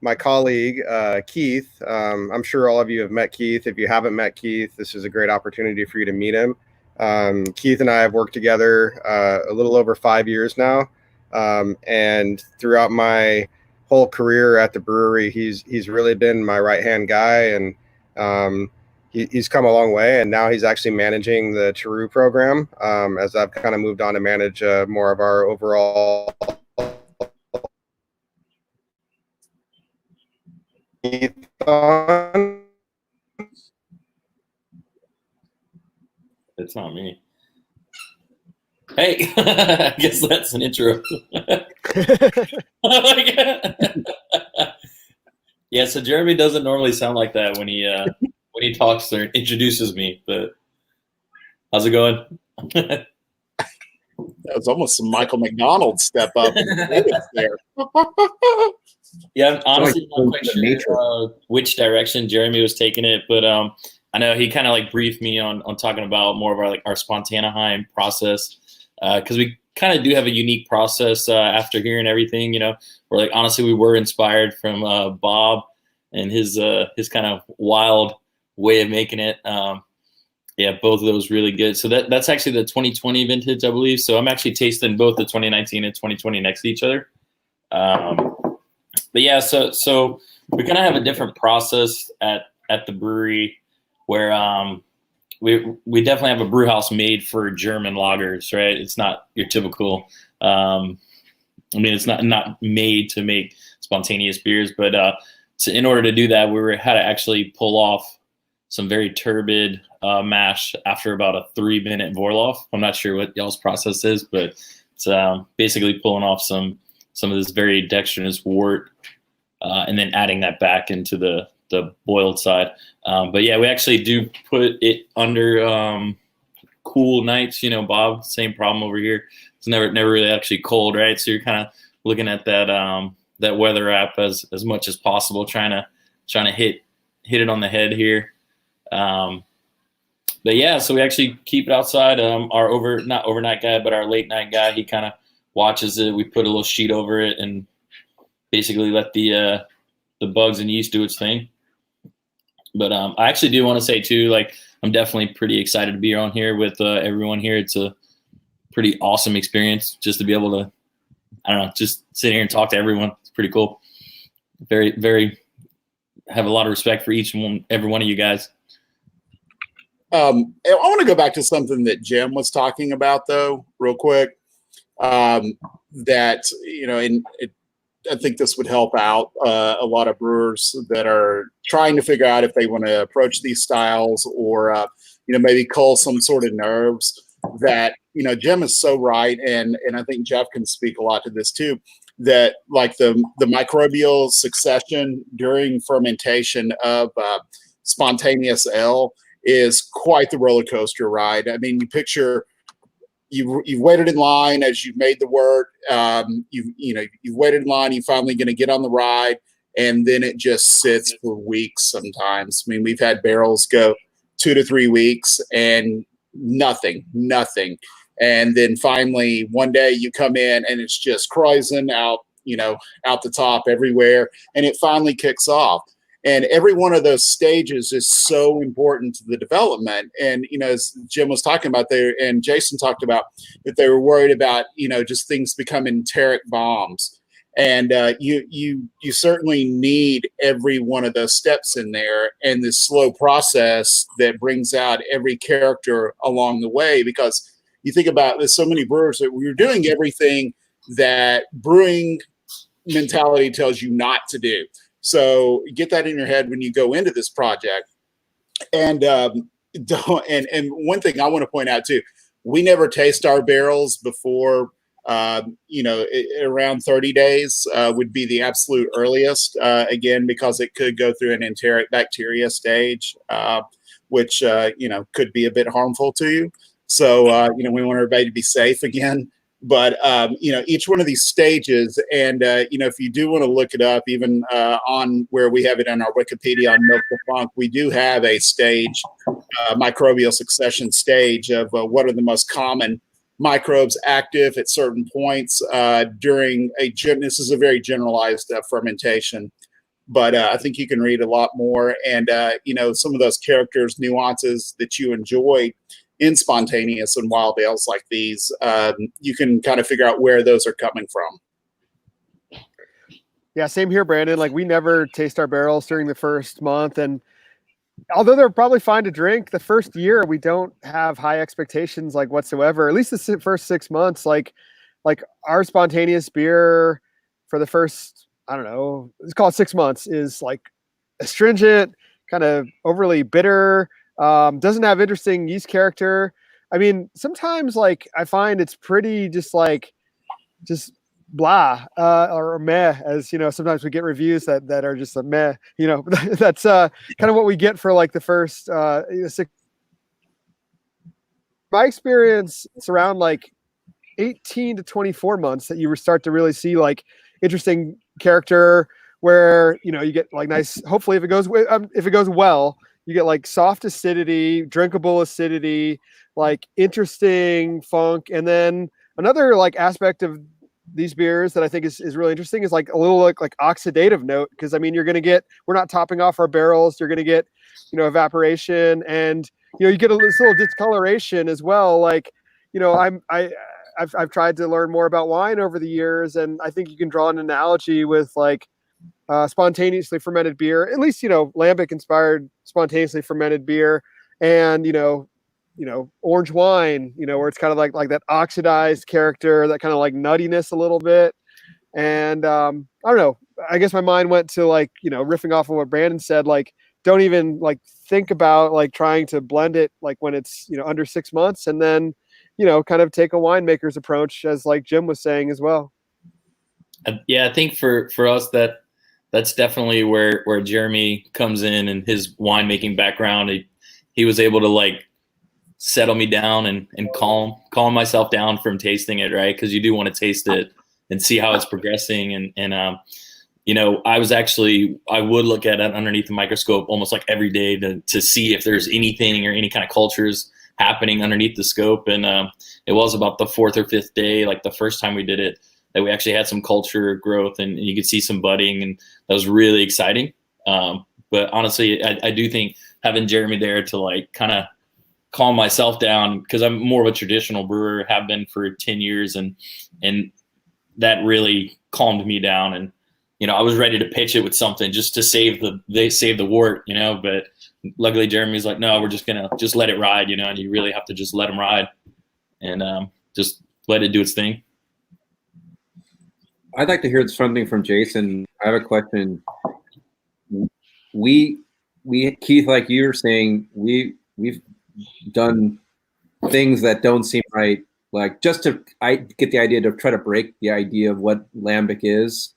my colleague, Keith. I'm sure all of you have met Keith. If you haven't met Keith, this is a great opportunity for you to meet him. Keith and I have worked together a little over 5 years now. And throughout my whole career at the brewery, he's really been my right-hand guy, and he's come a long way. And now he's actually managing the terroir program as I've kind of moved on to manage more of our overall. It's not me. Hey, I guess that's an intro. Yeah, so Jeremy doesn't normally sound like that when he talks or introduces me, but how's it going? That was almost some Michael McDonald step up there. Yeah, I'm honestly not quite sure which direction Jeremy was taking it, but I know he kind of like briefed me on talking about more of our Spontaneheim process, because we kind of do have a unique process after hearing everything, where like honestly we were inspired from Bob and his kind of wild way of making it. Yeah, both of those really good. So that's actually the 2020 vintage, I believe. So I'm actually tasting both the 2019 and 2020 next to each other. But yeah, so we kind of have a different process at the brewery where we definitely have a brew house made for German lagers, right? It's not your typical. It's not made to make spontaneous beers, but so in order to do that, had to actually pull off some very turbid mash after about a 3-minute Vorloff. I'm not sure what y'all's process is, but it's basically pulling off some of this very dextrinous wort and then adding that back into the boiled side. But yeah, we actually do put it under cool nights. Bob, same problem over here. It's never really actually cold, right? So you're kind of looking at that weather app as much as possible, trying to hit it on the head here. But yeah, so we actually keep it outside. Our not overnight guy, but our late night guy, he kind of watches it. We put a little sheet over it and basically let the bugs and yeast do its thing. But I actually do want to say too, like I'm definitely pretty excited to be on here with everyone here. It's a pretty awesome experience just to be able to, I don't know, just sit here and talk to everyone. It's pretty cool. Very, very have a lot of respect for every one of you guys. I want to go back to something that Jim was talking about though, real quick. That, I think this would help out a lot of brewers that are trying to figure out if they want to approach these styles or, maybe cull some sort of nerves that, Jim is so right. And I think Jeff can speak a lot to this too, that like the microbial succession during fermentation of spontaneous ale is quite the roller coaster ride. I mean, you picture you've waited in line as you've made the wort. You've waited in line. You're finally going to get on the ride, and then it just sits for weeks. Sometimes, I mean, we've had barrels go 2 to 3 weeks and nothing, and then finally one day you come in and it's just cruising out, out the top everywhere, and it finally kicks off. And every one of those stages is so important to the development. And, as Jim was talking about there and Jason talked about, that they were worried about, just things becoming enteric bombs. And you certainly need every one of those steps in there and this slow process that brings out every character along the way. Because you think about there's so many brewers that we're doing everything that brewing mentality tells you not to do. So get that in your head when you go into this project. And and one thing I want to point out too, we never taste our barrels before, around 30 days would be the absolute earliest, again, because it could go through an enteric bacteria stage, which, could be a bit harmful to you. So, we want everybody to be safe again. But, each one of these stages, and, if you do want to look it up, even on where we have it on our Wikipedia on Milk the Funk, we do have a stage, microbial succession stage of what are the most common microbes active at certain points during this is a very generalized fermentation. but I think you can read a lot more. And, some of those characters, nuances that you enjoy in spontaneous and wild ales like these, you can kind of figure out where those are coming from. Yeah, same here, Brandon. Like, we never taste our barrels during the first month. And although they're probably fine to drink, the first year we don't have high expectations like whatsoever. At least the first 6 months, like our spontaneous beer for the first, I don't know, let's call it 6 months, is like astringent, kind of overly bitter, doesn't have interesting yeast character. I mean, sometimes like I find it's pretty just blah, or meh, as sometimes we get reviews that are just a meh, that's kind of what we get for like the first 6. My experience, it's around like 18 to 24 months that you start to really see like interesting character, where you get like nice, hopefully if it goes well, you get like soft acidity, drinkable acidity, like interesting funk. And then another like aspect of these beers that I think is really interesting is like a little like oxidative note, because I mean we're not topping off our barrels, you're gonna get evaporation, and you get this little discoloration as well. Like I've tried to learn more about wine over the years, and I think you can draw an analogy with like spontaneously fermented beer, at least lambic inspired spontaneously fermented beer, and orange wine, where it's kind of like that oxidized character, that kind of like nuttiness a little bit. And I don't know, I guess my mind went to like, riffing off of what Brandon said, like, don't even like think about like trying to blend it like when it's, under 6 months, and then, kind of take a winemaker's approach, as like Jim was saying as well. Yeah, I think for us that's definitely where Jeremy comes in, and his winemaking background. He was able to like settle me down and calm myself down from tasting it, right? Because you do want to taste it and see how it's progressing. And I would look at it underneath the microscope almost like every day to see if there's anything or any kind of cultures happening underneath the scope. And it was about the 4th or 5th day, like the first time we did it, that we actually had some culture growth, and you could see some budding, and that was really exciting. But honestly, I do think having Jeremy there to like kind of calm myself down, because I'm more of a traditional brewer, have been for 10 years, and that really calmed me down. And I was ready to pitch it with something just to save the wort, but luckily Jeremy's like, no, we're just gonna let it ride, and you really have to just let him ride and just let it do its thing. I'd like to hear something from Jason. I have a question. We Keith, like you were saying, we've done things that don't seem right, like I get the idea to try to break the idea of what lambic is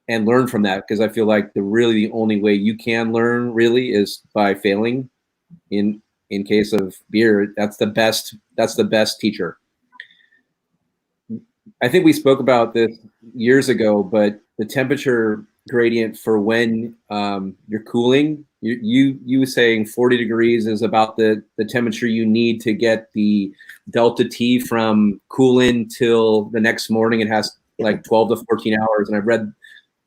and learn from that, because I feel like the only way you can learn really is by failing. In case of beer, that's the best teacher. I think we spoke about this years ago, but the temperature gradient for when you're cooling, you were saying 40 degrees is about the temperature you need to get the delta T from cooling till the next morning. It has like 12 to 14 hours. And I've read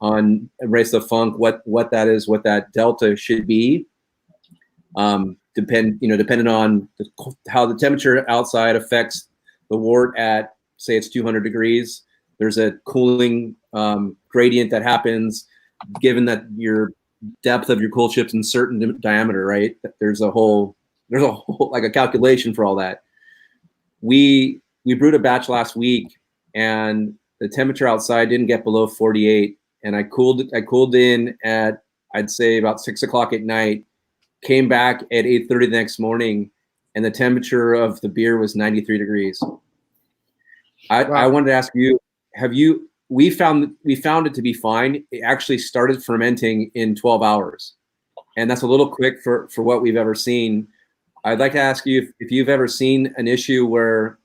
on Embrace the Funk what that is, what that delta should be. Depending on how the temperature outside affects the wort at, say it's 200 degrees, there's a cooling gradient that happens given that your depth of your coolship's in certain diameter, right? There's a whole like a calculation for all that. We brewed a batch last week, and the temperature outside didn't get below 48, and I cooled in at, I'd say about 6 o'clock at night, came back at 8:30 the next morning, and the temperature of the beer was 93 degrees. I wanted to ask you, we found it to be fine. It actually started fermenting in 12 hours. And that's a little quick for what we've ever seen. I'd like to ask you if you've ever seen an issue where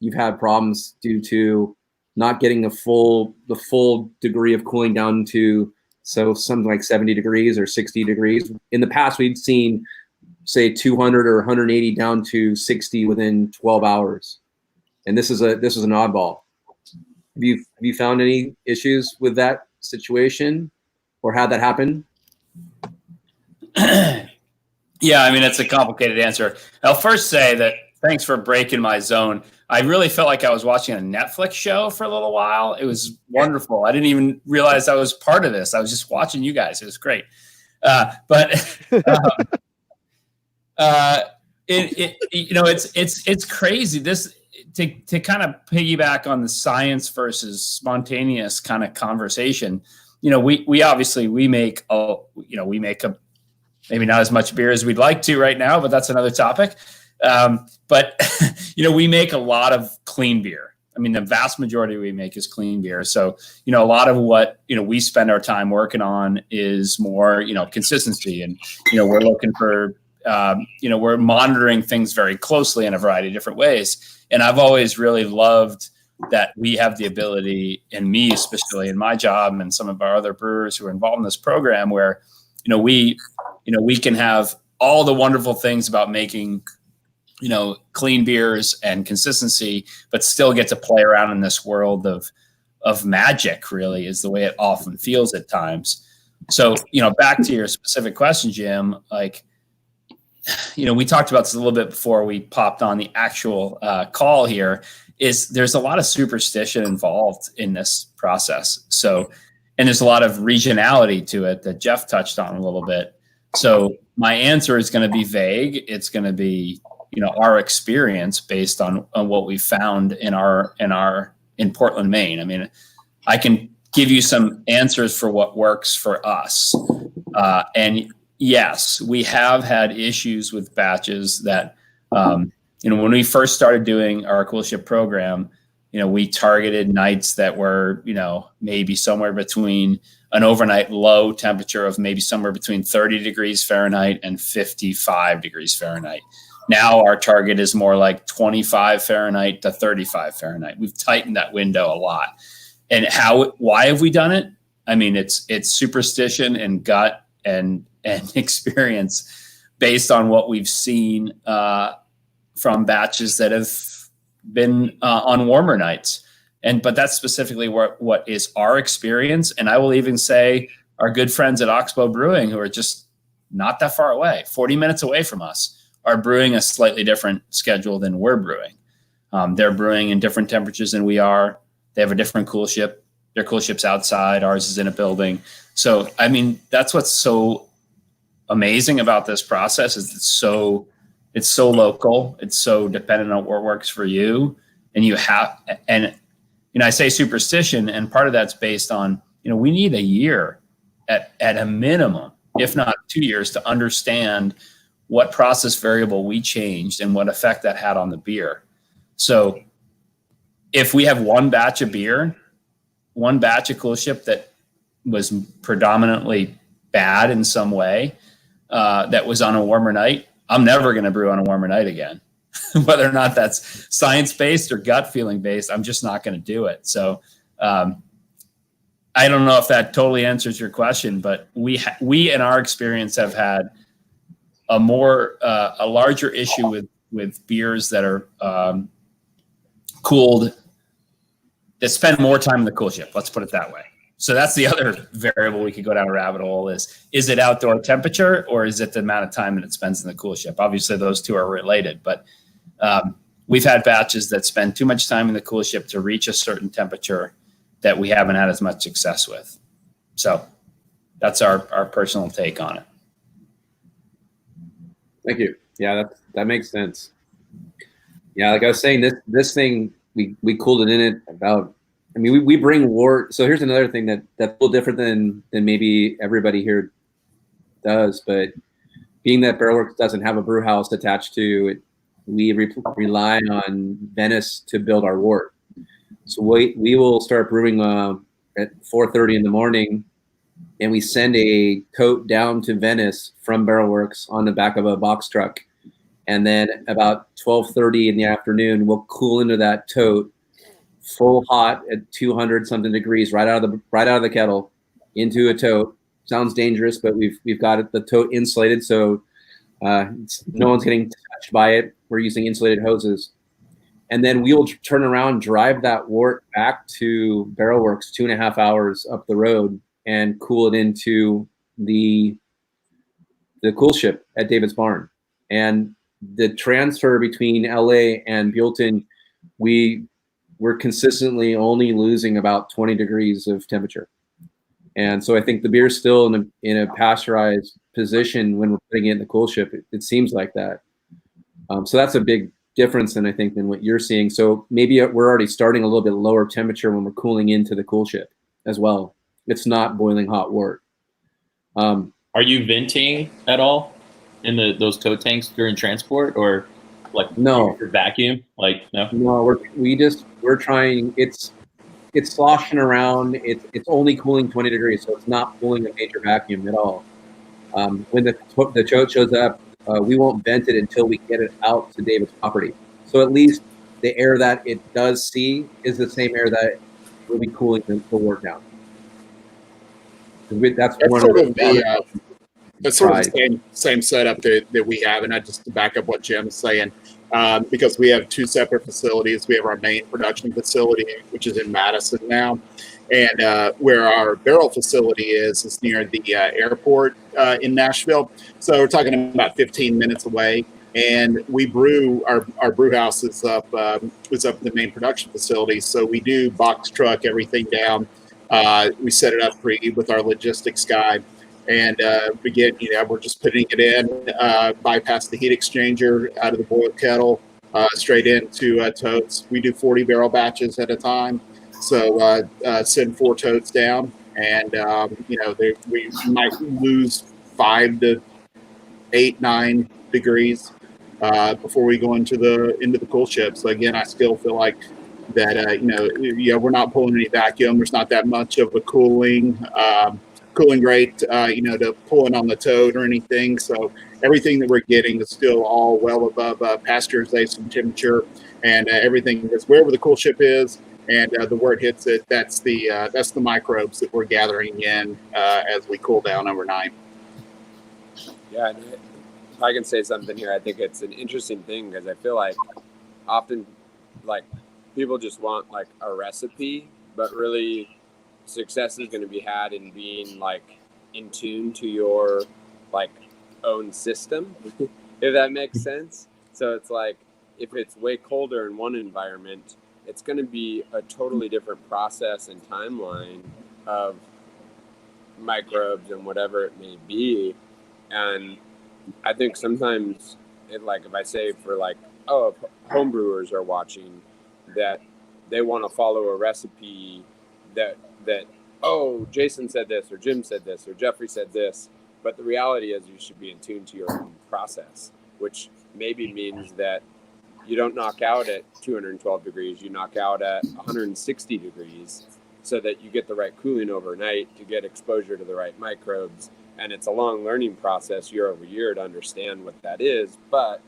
you've had problems due to not getting the full degree of cooling down to something like 70 degrees or 60 degrees. In the past, we'd seen, say, 200 or 180 down to 60 within 12 hours. And this is an oddball. Have you found any issues with that situation? or had that happen? Yeah, I mean, it's a complicated answer. I'll first say that thanks for breaking my zone. I really felt like I was watching a Netflix show for a little while. It was wonderful. I didn't even realize I was part of this. I was just watching you guys. It was great. It's crazy. This to kind of piggyback on the science versus spontaneous kind of conversation. We obviously make maybe not as much beer as we'd like to right now, but that's another topic. But we make a lot of clean beer. I mean, the vast majority we make is clean beer. So, a lot of what, we spend our time working on is more, consistency. And, we're looking for, we're monitoring things very closely in a variety of different ways. And I've always really loved that we have the ability, and me especially in my job and some of our other brewers who are involved in this program, where, we can have all the wonderful things about making, clean beers and consistency, but still get to play around in this world of magic, really, is the way it often feels at times. So, back to your specific question, Jim, we talked about this a little bit before we popped on the actual call here, is there's a lot of superstition involved in this process. So, and there's a lot of regionality to it that Jeff touched on a little bit. So my answer is going to be vague. It's going to be, our experience based on what we found in Portland, Maine. I mean, I can give you some answers for what works for us. And yes, we have had issues with batches that, when we first started doing our Coolship program, we targeted nights that were, maybe somewhere between an overnight low temperature of maybe somewhere between 30 degrees Fahrenheit and 55 degrees Fahrenheit. Now our target is more like 25 Fahrenheit to 35 Fahrenheit. We've tightened that window a lot. And why have we done it? I mean, it's superstition and gut and experience based on what we've seen from batches that have been on warmer nights. But that's specifically what is our experience. And I will even say our good friends at Oxbow Brewing, who are just not that far away, 40 minutes away from us, are brewing a slightly different schedule than we're brewing. They're brewing in different temperatures than we are. They have a different Coolship. Their Coolship's outside. Ours is in a building. So, I mean, that's what's so amazing about this process is it's so local. It's so dependent on what works for you. And I say superstition, and part of that's based on, we need a year at a minimum, if not 2 years, to understand what process variable we changed and what effect that had on the beer. So if we have one batch of Coolship that was predominantly bad in some way, that was on a warmer night, I'm never going to brew on a warmer night again. Whether or not that's science-based or gut feeling based, I'm just not going to do it. So I don't know if that totally answers your question, but we in our experience have had a larger issue with beers that are cooled, that spend more time in the Coolship. Let's put it that way. So that's the other variable we could go down a rabbit hole is it outdoor temperature or is it the amount of time that it spends in the Coolship? Obviously, those two are related, but we've had batches that spend too much time in the Coolship to reach a certain temperature that we haven't had as much success with. So that's our personal take on it. Thank you. Yeah, that makes sense. Yeah, like I was saying, this thing, we cooled it in it about, I mean, we bring wort. So here's another thing that's a little different than maybe everybody here does, but being that Barrelworks doesn't have a brew house attached to it, we rely on Venice to build our wort. So we will start brewing at 4:30 in the morning, and we send a tote down to Venice from Barrelworks on the back of a box truck. And then about 12:30 in the afternoon, we'll cool into that tote, full hot at 200 something degrees, right out of the kettle, into a tote. Sounds dangerous, but we've got the tote insulated, so no one's getting touched by it. We're using insulated hoses. And then we will turn around, drive that wort back to Barrelworks 2.5 hours up the road, and cool it into the Coolship at David's Barn. And the transfer between LA and Buellton, we're consistently only losing about 20 degrees of temperature. And so I think the beer's still in a pasteurized position when we're putting it in the Coolship. It seems like that. So that's a big difference than what you're seeing. So maybe we're already starting a little bit lower temperature when we're cooling into the Coolship as well. It's not boiling hot wort. Are you venting at all in those tow tanks during transport, or like no vacuum? Like no. No, we're trying. It's sloshing around. It's only cooling 20 degrees, so it's not pulling a major vacuum at all. When the tow shows up, we won't vent it until we get it out to David's property. So at least the air that it does see is the same air that will be cooling the wort down. That's one sort of of the same setup that we have. And just to back up what Jim's saying, because we have two separate facilities. We have our main production facility, which is in Madison now, and where our barrel facility is near the airport in Nashville. So we're talking about 15 minutes away. And we brew our brew house is up in the main production facility. So we do box truck everything down. We set it up with our logistics guy, and we're just putting it in, bypass the heat exchanger out of the boil kettle, straight into totes. We do 40 barrel batches at a time, so send 4 totes down, and we might lose 5 to 8, 9 degrees before we go into the Coolship. So again, I still feel like that we're not pulling any vacuum. There's not that much of a cooling rate to pulling on the toad or anything. So everything that we're getting is still all well above pasteurization temperature, and everything is wherever the Coolship is, and the wort hits it. That's the microbes that we're gathering in as we cool down overnight. Yeah, and if I can say something here, I think it's an interesting thing because I feel like often people just want like a recipe, but really success is going to be had in being like in tune to your like own system, if that makes sense. So it's like if it's way colder in one environment, it's going to be a totally different process and timeline of microbes and whatever it may be. And I think sometimes if I say for home brewers are watching, that they want to follow a recipe that Jason said this, or Jim said this, or Jeffrey said this, but the reality is you should be in tune to your own process, which maybe means that you don't knock out at 212 degrees, you knock out at 160 degrees so that you get the right cooling overnight to get exposure to the right microbes. And it's a long learning process year over year to understand what that is, but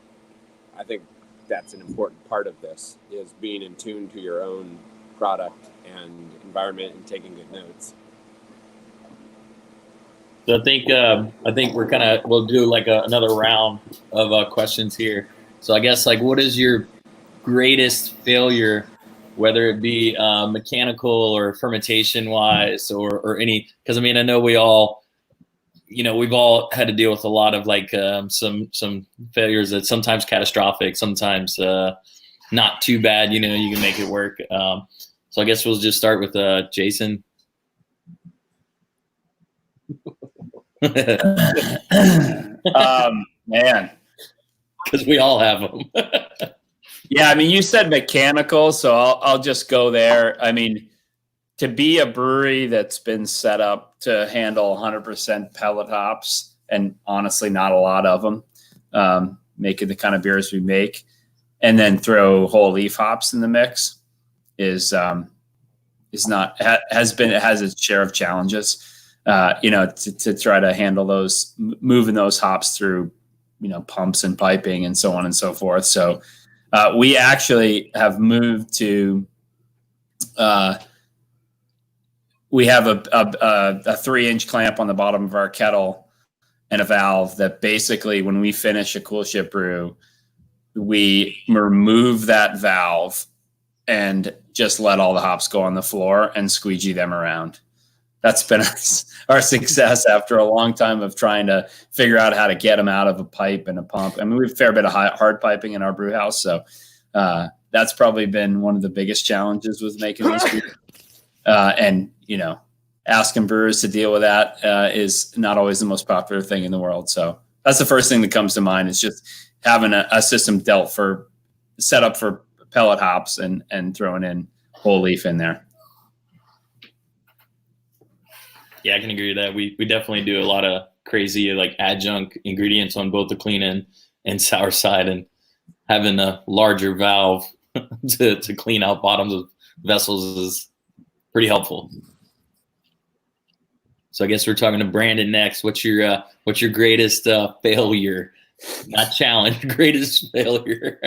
I think that's an important part of this, is being in tune to your own product and environment and taking good notes. So I think we'll do another round of questions here. So I guess what is your greatest failure, whether it be mechanical or fermentation wise or any, because I know we all, we've all had to deal with a lot of some failures that sometimes catastrophic, sometimes not too bad. You can make it work. So I guess we'll just start with Jason. Man, because we all have them. Yeah, you said mechanical, so I'll just go there. To be a brewery that's been set up to handle 100% pellet hops, and honestly, not a lot of them, making the kind of beers we make, and then throw whole leaf hops in the mix has its share of challenges. To try to handle those, moving those hops through, pumps and piping and so on and so forth. So we actually have moved to. We have a 3-inch clamp on the bottom of our kettle and a valve that basically, when we finish a Coolship brew, we remove that valve and just let all the hops go on the floor and squeegee them around. that's been our success after a long time of trying to figure out how to get them out of a pipe and a pump. I mean, we have a fair bit of hard piping in our brew house, so that's probably been one of the biggest challenges with making these beers. And asking brewers to deal with that is not always the most popular thing in the world. So that's the first thing that comes to mind, is just having a system set up for pellet hops and throwing in whole leaf in there. Yeah, I can agree with that. We definitely do a lot of crazy like adjunct ingredients on both the clean and sour side, and having a larger valve to clean out bottoms of vessels is pretty helpful. So I guess we're talking to Brandon next. What's your greatest failure? Not challenge, greatest failure.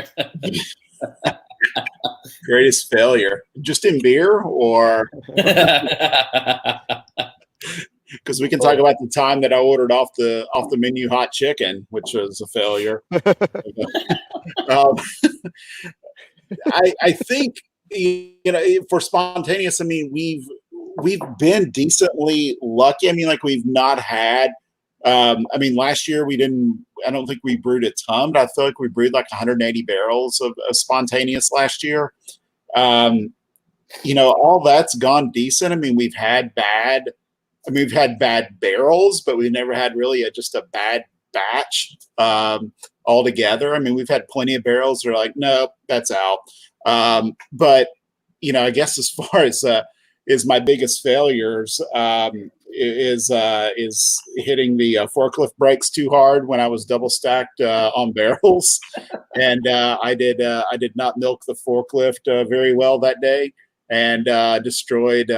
Greatest failure, just in beer, or because we can talk about the time that I ordered off the menu hot chicken, which was a failure. I think for spontaneous, I mean, we've been decently lucky. I mean, like, we've not had. I mean, last year I don't think we brewed a ton, but I feel like we brewed like 180 barrels of spontaneous last year. All that's gone decent. I mean, we've had bad barrels, but we've never had really just a bad batch altogether. I mean, we've had plenty of barrels that are like, nope, that's out. But I guess as far as is my biggest failures is hitting the forklift brakes too hard when I was double stacked on barrels, and I did not milk the forklift very well that day, and destroyed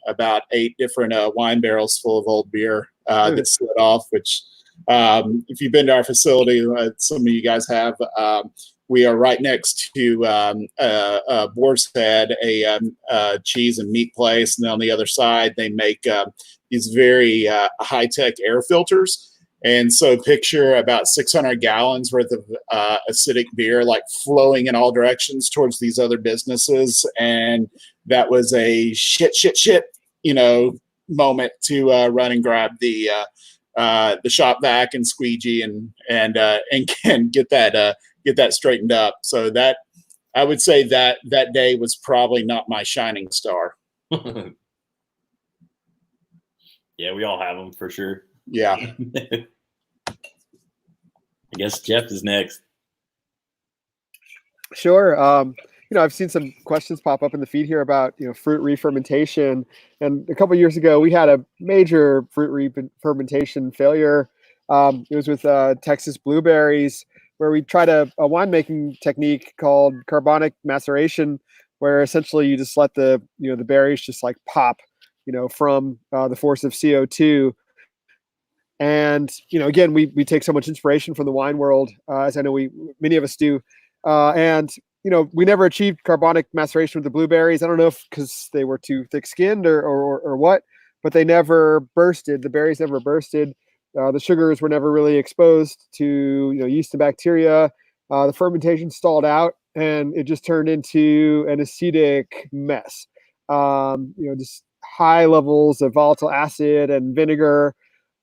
about 8 different wine barrels full of old beer that slid off. Which, if you've been to our facility, some of you guys have. We are right next to Boar's Head, a cheese and meat place, and then on the other side they make these very high-tech air filters. And so picture about 600 gallons worth of acidic beer like flowing in all directions towards these other businesses, and that was a shit moment to run and grab the shop vac and squeegee and get that straightened up. So that, I would say that day was probably not my shining star. Yeah, we all have them for sure. Yeah. I guess Jeff is next. Sure. I've seen some questions pop up in the feed here about, fruit re-fermentation. And a couple of years ago, we had a major fruit re-fermentation failure. It was with Texas blueberries, where we tried a winemaking technique called carbonic maceration, where essentially you just let the berries just like pop, from the force of CO2. And, again, we take so much inspiration from the wine world, as I know many of us do. And we never achieved carbonic maceration with the blueberries. I don't know if because they were too thick-skinned or what, but they never bursted. The berries never bursted. The sugars were never really exposed to yeast and bacteria. The fermentation stalled out, and it just turned into an acidic mess. Just high levels of volatile acid and vinegar.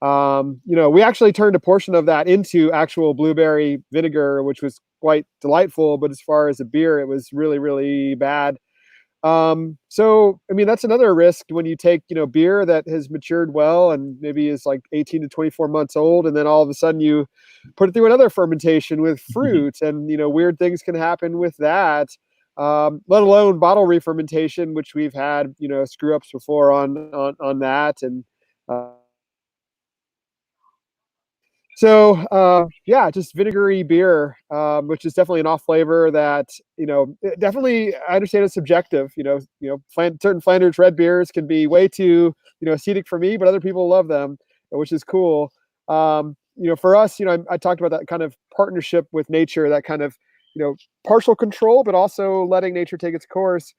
We actually turned a portion of that into actual blueberry vinegar, which was quite delightful. But as far as a beer, it was really, really bad. So, I mean, that's another risk when you take, beer that has matured well and maybe is like 18 to 24 months old. And then all of a sudden you put it through another fermentation with fruit and, weird things can happen with that. Let alone bottle re-fermentation, which we've had, screw ups before on that. And, just vinegary beer, which is definitely an off flavor that, definitely I understand it's subjective. Certain Flanders red beers can be way too, acidic for me, but other people love them, which is cool. For us, I talked about that kind of partnership with nature, that kind of, partial control, but also letting nature take its course.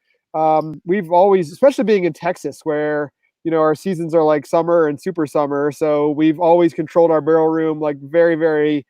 We've always, especially being in Texas, where our seasons are like summer and super summer. So we've always controlled our barrel room like very, very,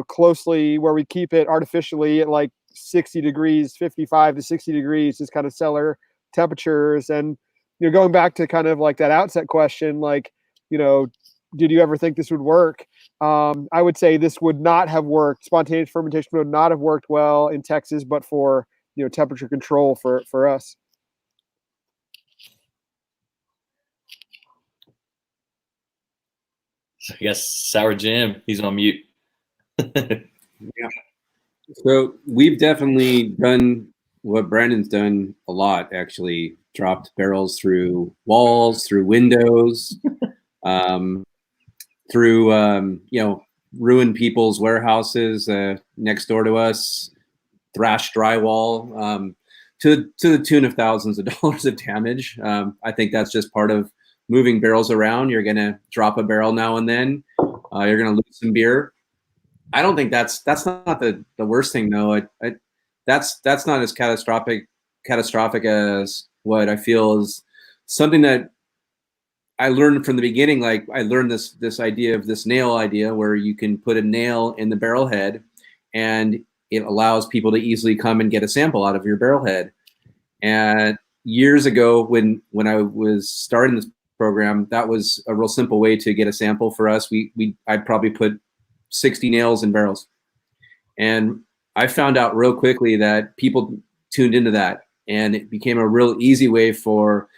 closely, where we keep it artificially at like 60 degrees, 55 to 60 degrees, just kind of cellar temperatures. And, going back to kind of like that outset question, like, did you ever think this would work? I would say this would not have worked. Spontaneous fermentation would not have worked well in Texas, but for, temperature control for us. I guess Sour Jim, he's on mute. Yeah. So we've definitely done what Brandon's done a lot, actually. Dropped barrels through walls, through windows, through, ruined people's warehouses next door to us, thrashed drywall, to the tune of thousands of dollars of damage. I think that's just part of moving barrels around. You're going to drop a barrel now and then. You're going to lose some beer. I don't think that's not the worst thing, though. That's not as catastrophic as what I feel is something that I learned from the beginning. Like I learned this idea of this nail idea where you can put a nail in the barrel head and it allows people to easily come and get a sample out of your barrel head. And years ago when I was starting this program, that was a real simple way to get a sample for us. I'd probably put 60 nails in barrels. And I found out real quickly that people tuned into that, and it became a real easy way for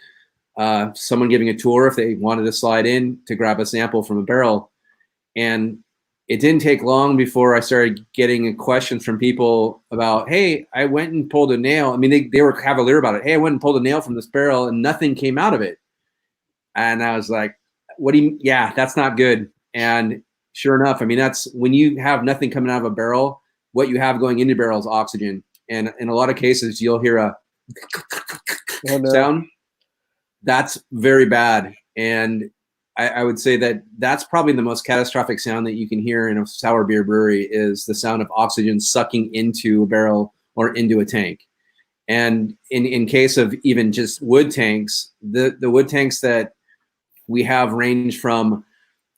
someone giving a tour, if they wanted to slide in, to grab a sample from a barrel. And it didn't take long before I started getting questions from people about, hey, I went and pulled a nail. I mean, they were cavalier about it. Hey, I went and pulled a nail from this barrel and nothing came out of it. And I was like, yeah, that's not good. And sure enough, I mean, that's when you have nothing coming out of a barrel, what you have going into barrel is oxygen. And in a lot of cases, you'll hear a sound. That's very bad. And I would say that that's probably the most catastrophic sound that you can hear in a sour beer brewery is the sound of oxygen sucking into a barrel or into a tank. And in case of even just wood tanks, the wood tanks that we have range from,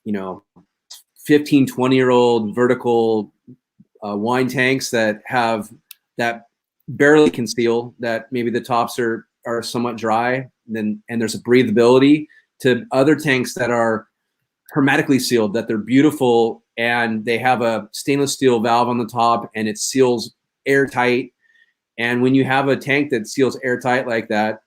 15, 20-year-old vertical wine tanks that barely can seal, that maybe the tops are somewhat dry, and there's a breathability, to other tanks that are hermetically sealed, that they're beautiful and they have a stainless steel valve on the top and it seals airtight. And when you have a tank that seals airtight like that,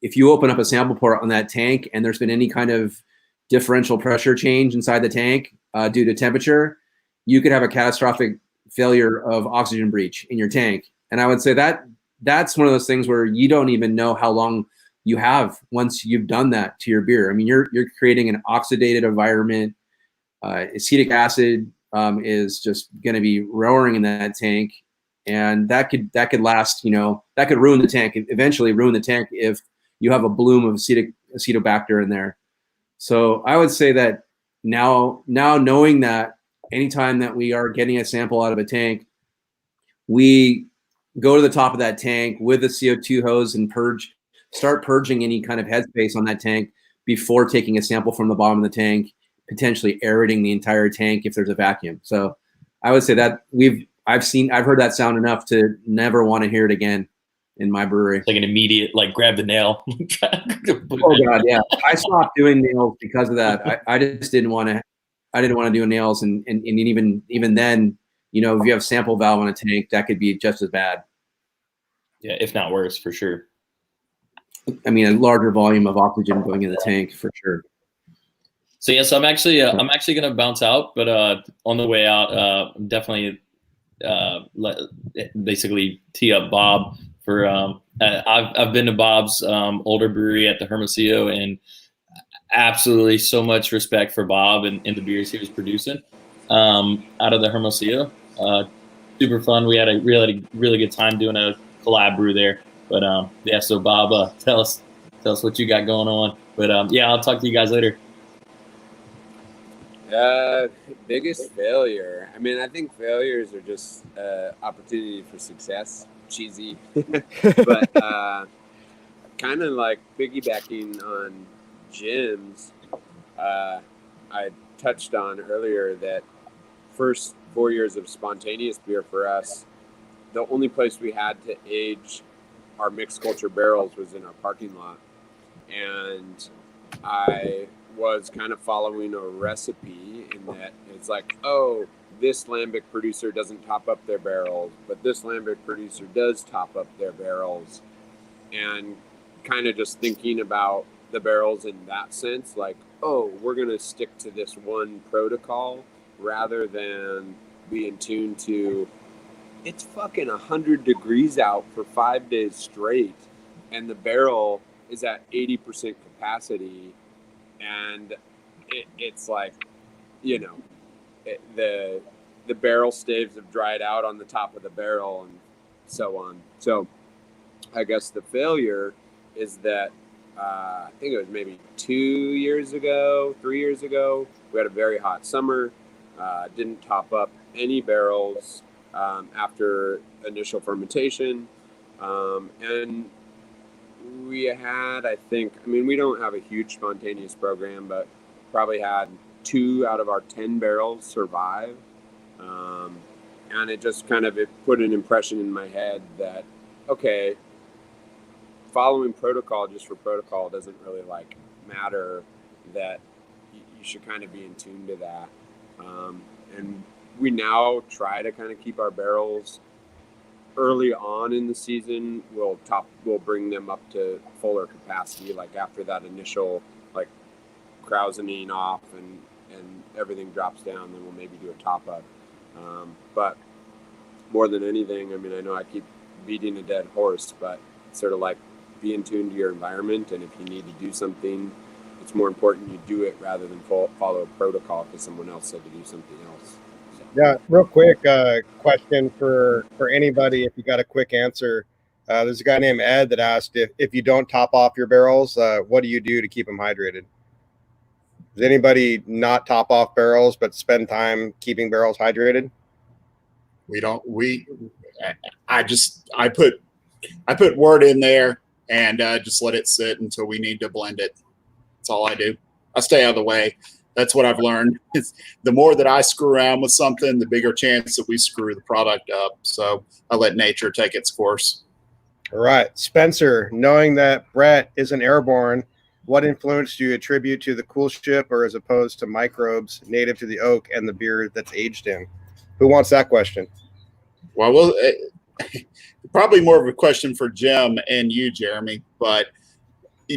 if you open up a sample port on that tank and there's been any kind of differential pressure change inside the tank due to temperature, you could have a catastrophic failure of oxygen breach in your tank. And I would say that's one of those things where you don't even know how long you have once you've done that to your beer. I mean, you're creating an oxidated environment. Acetic acid is just going to be roaring in that tank, and that could last. That could ruin the tank. Eventually, ruin the tank if you have a bloom of acetobacter in there. So I would say that now knowing that anytime that we are getting a sample out of a tank, we go to the top of that tank with a CO2 hose and start purging any kind of headspace on that tank before taking a sample from the bottom of the tank, potentially aerating the entire tank if there's a vacuum. So I would say that I've heard that sound enough to never want to hear it again in my brewery. Like an immediate, grab the nail. Oh God, yeah. I stopped doing nails because of that. I just didn't want to do nails, and even then, if you have sample valve on a tank, that could be just as bad. Yeah, if not worse, for sure. I mean, a larger volume of oxygen going in the tank for sure. So yes, I'm actually going to bounce out, but on the way out, definitely basically tee up Bob for. I've been to Bob's older brewery at the Hermosillo, and absolutely so much respect for Bob and the beers he was producing out of the Hermosillo. Super fun. We had a really good time doing a collab brew there. But yeah, so Bob, tell us what you got going on. But yeah, I'll talk to you guys later. Biggest failure. I mean, I think failures are just opportunity for success. Cheesy, but kind of like piggybacking on Jim's. I touched on earlier that first 4 years of spontaneous beer for us, the only place we had to age our mixed culture barrels was in our parking lot, and I was kind of following a recipe in that it's like, oh, this lambic producer doesn't top up their barrels, but this lambic producer does top up their barrels, and kind of just thinking about the barrels in that sense, like, oh, we're going to stick to this one protocol rather than being tuned to it's fucking 100 degrees out for 5 days straight, and the barrel is at 80% capacity, and it's like, you know, the barrel staves have dried out on the top of the barrel and so on. So I guess the failure is that I think it was maybe 3 years ago, we had a very hot summer, didn't top up any barrels after initial fermentation. And we had, I think, I mean, we don't have a huge spontaneous program, but probably had 2 out of our 10 barrels survive. And it just kind of, it put an impression in my head that, okay, following protocol just for protocol doesn't really like matter, that you should kind of be in tune to that. And we now try to kind of keep our barrels early on in the season. We'll bring them up to fuller capacity, like after that initial like krausening off and everything drops down, then we'll maybe do a top up. But more than anything, I mean, I know I keep beating a dead horse, but it's sort of like be in tune to your environment, and if you need to do something, it's more important you do it rather than follow a protocol because someone else said to do something else. So. Yeah, real quick question for anybody, if you got a quick answer. There's a guy named Ed that asked if you don't top off your barrels, what do you do to keep them hydrated? Does anybody not top off barrels but spend time keeping barrels hydrated? We don't. I put wort in there and just let it sit until we need to blend it. That's all I do. I stay out of the way. That's what I've learned. The more that I screw around with something, the bigger chance that we screw the product up. So I let nature take its course. All right, Spencer, knowing that Brett isn't airborne, what influence do you attribute to the Coolship, or as opposed to microbes native to the oak and the beer that's aged in? Who wants that question? Well, probably more of a question for Jim and you, Jeremy, but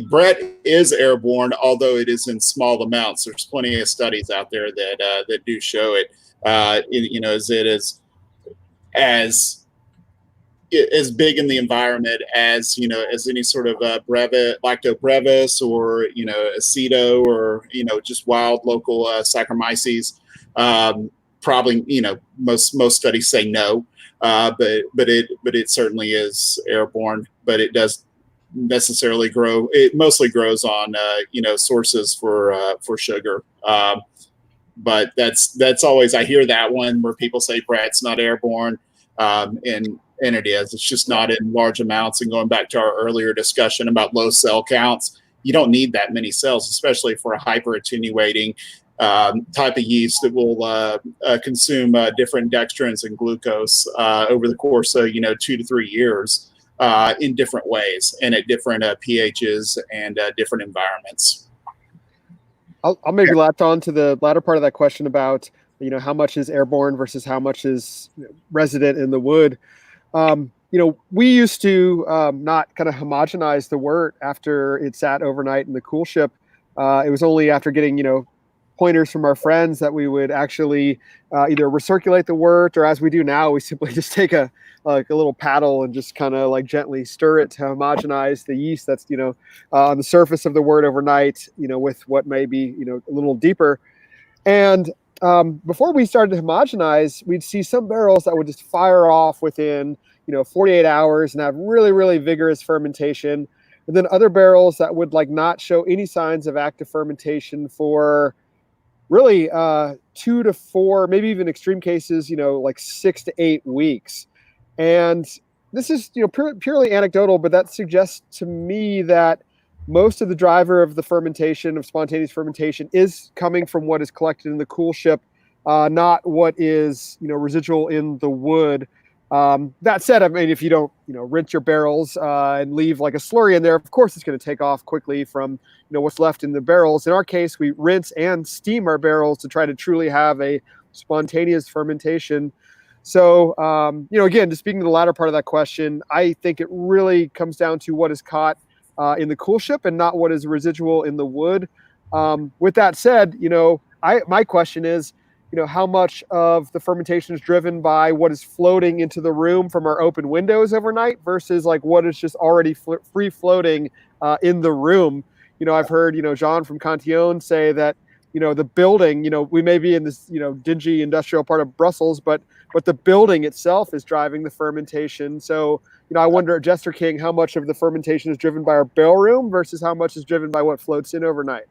Brett is airborne, although it is in small amounts. There's plenty of studies out there that do show it. You know, as it is as big in the environment as, you know, as any sort of Lacto brevis or, you know, aceto or, you know, just wild local Saccharomyces. Probably, you know, most studies say no, but it certainly is airborne, but it does necessarily grow. It mostly grows on, you know, sources for sugar. But that's always, I hear that one where people say Brett's not airborne. And it is. It's just not in large amounts. And going back to our earlier discussion about low cell counts, you don't need that many cells, especially for a hyper attenuating type of yeast that will consume different dextrins and glucose over the course of, you know, 2 to 3 years in different ways and at different pHs and different environments. I'll maybe latch on to the latter part of that question about, you know, how much is airborne versus how much is, you know, resident in the wood. You know, we used to not kind of homogenize the wort after it sat overnight in the Coolship. It was only after getting, you know, pointers from our friends that we would actually either recirculate the wort, or as we do now, we simply just take a little paddle and just kind of like gently stir it to homogenize the yeast that's, you know, on the surface of the wort overnight, you know, with what may be, you know, a little deeper. And before we started to homogenize, we'd see some barrels that would just fire off within, you know, 48 hours and have really, really vigorous fermentation. And then other barrels that would like not show any signs of active fermentation for really 2 to 4, maybe even extreme cases, you know, like 6 to 8 weeks. And this is, you know, purely anecdotal, but that suggests to me that most of the driver of the fermentation, of spontaneous fermentation, is coming from what is collected in the Coolship, not what is, you know, residual in the wood. That said, I mean, if you don't, rinse your barrels and leave like a slurry in there, of course it's going to take off quickly from, what's left in the barrels. In our case, we rinse and steam our barrels to try to truly have a spontaneous fermentation. So, again, just speaking to the latter part of that question, I think it really comes down to what is caught in the coolship and not what is residual in the wood. With that said, my question is, how much of the fermentation is driven by what is floating into the room from our open windows overnight versus like what is just already free floating in the room. I've heard, Jean from Cantillon say that, the building, we may be in this, dingy industrial part of Brussels, but the building itself is driving the fermentation. So, I wonder at Jester King, how much of the fermentation is driven by our barrel room versus how much is driven by what floats in overnight.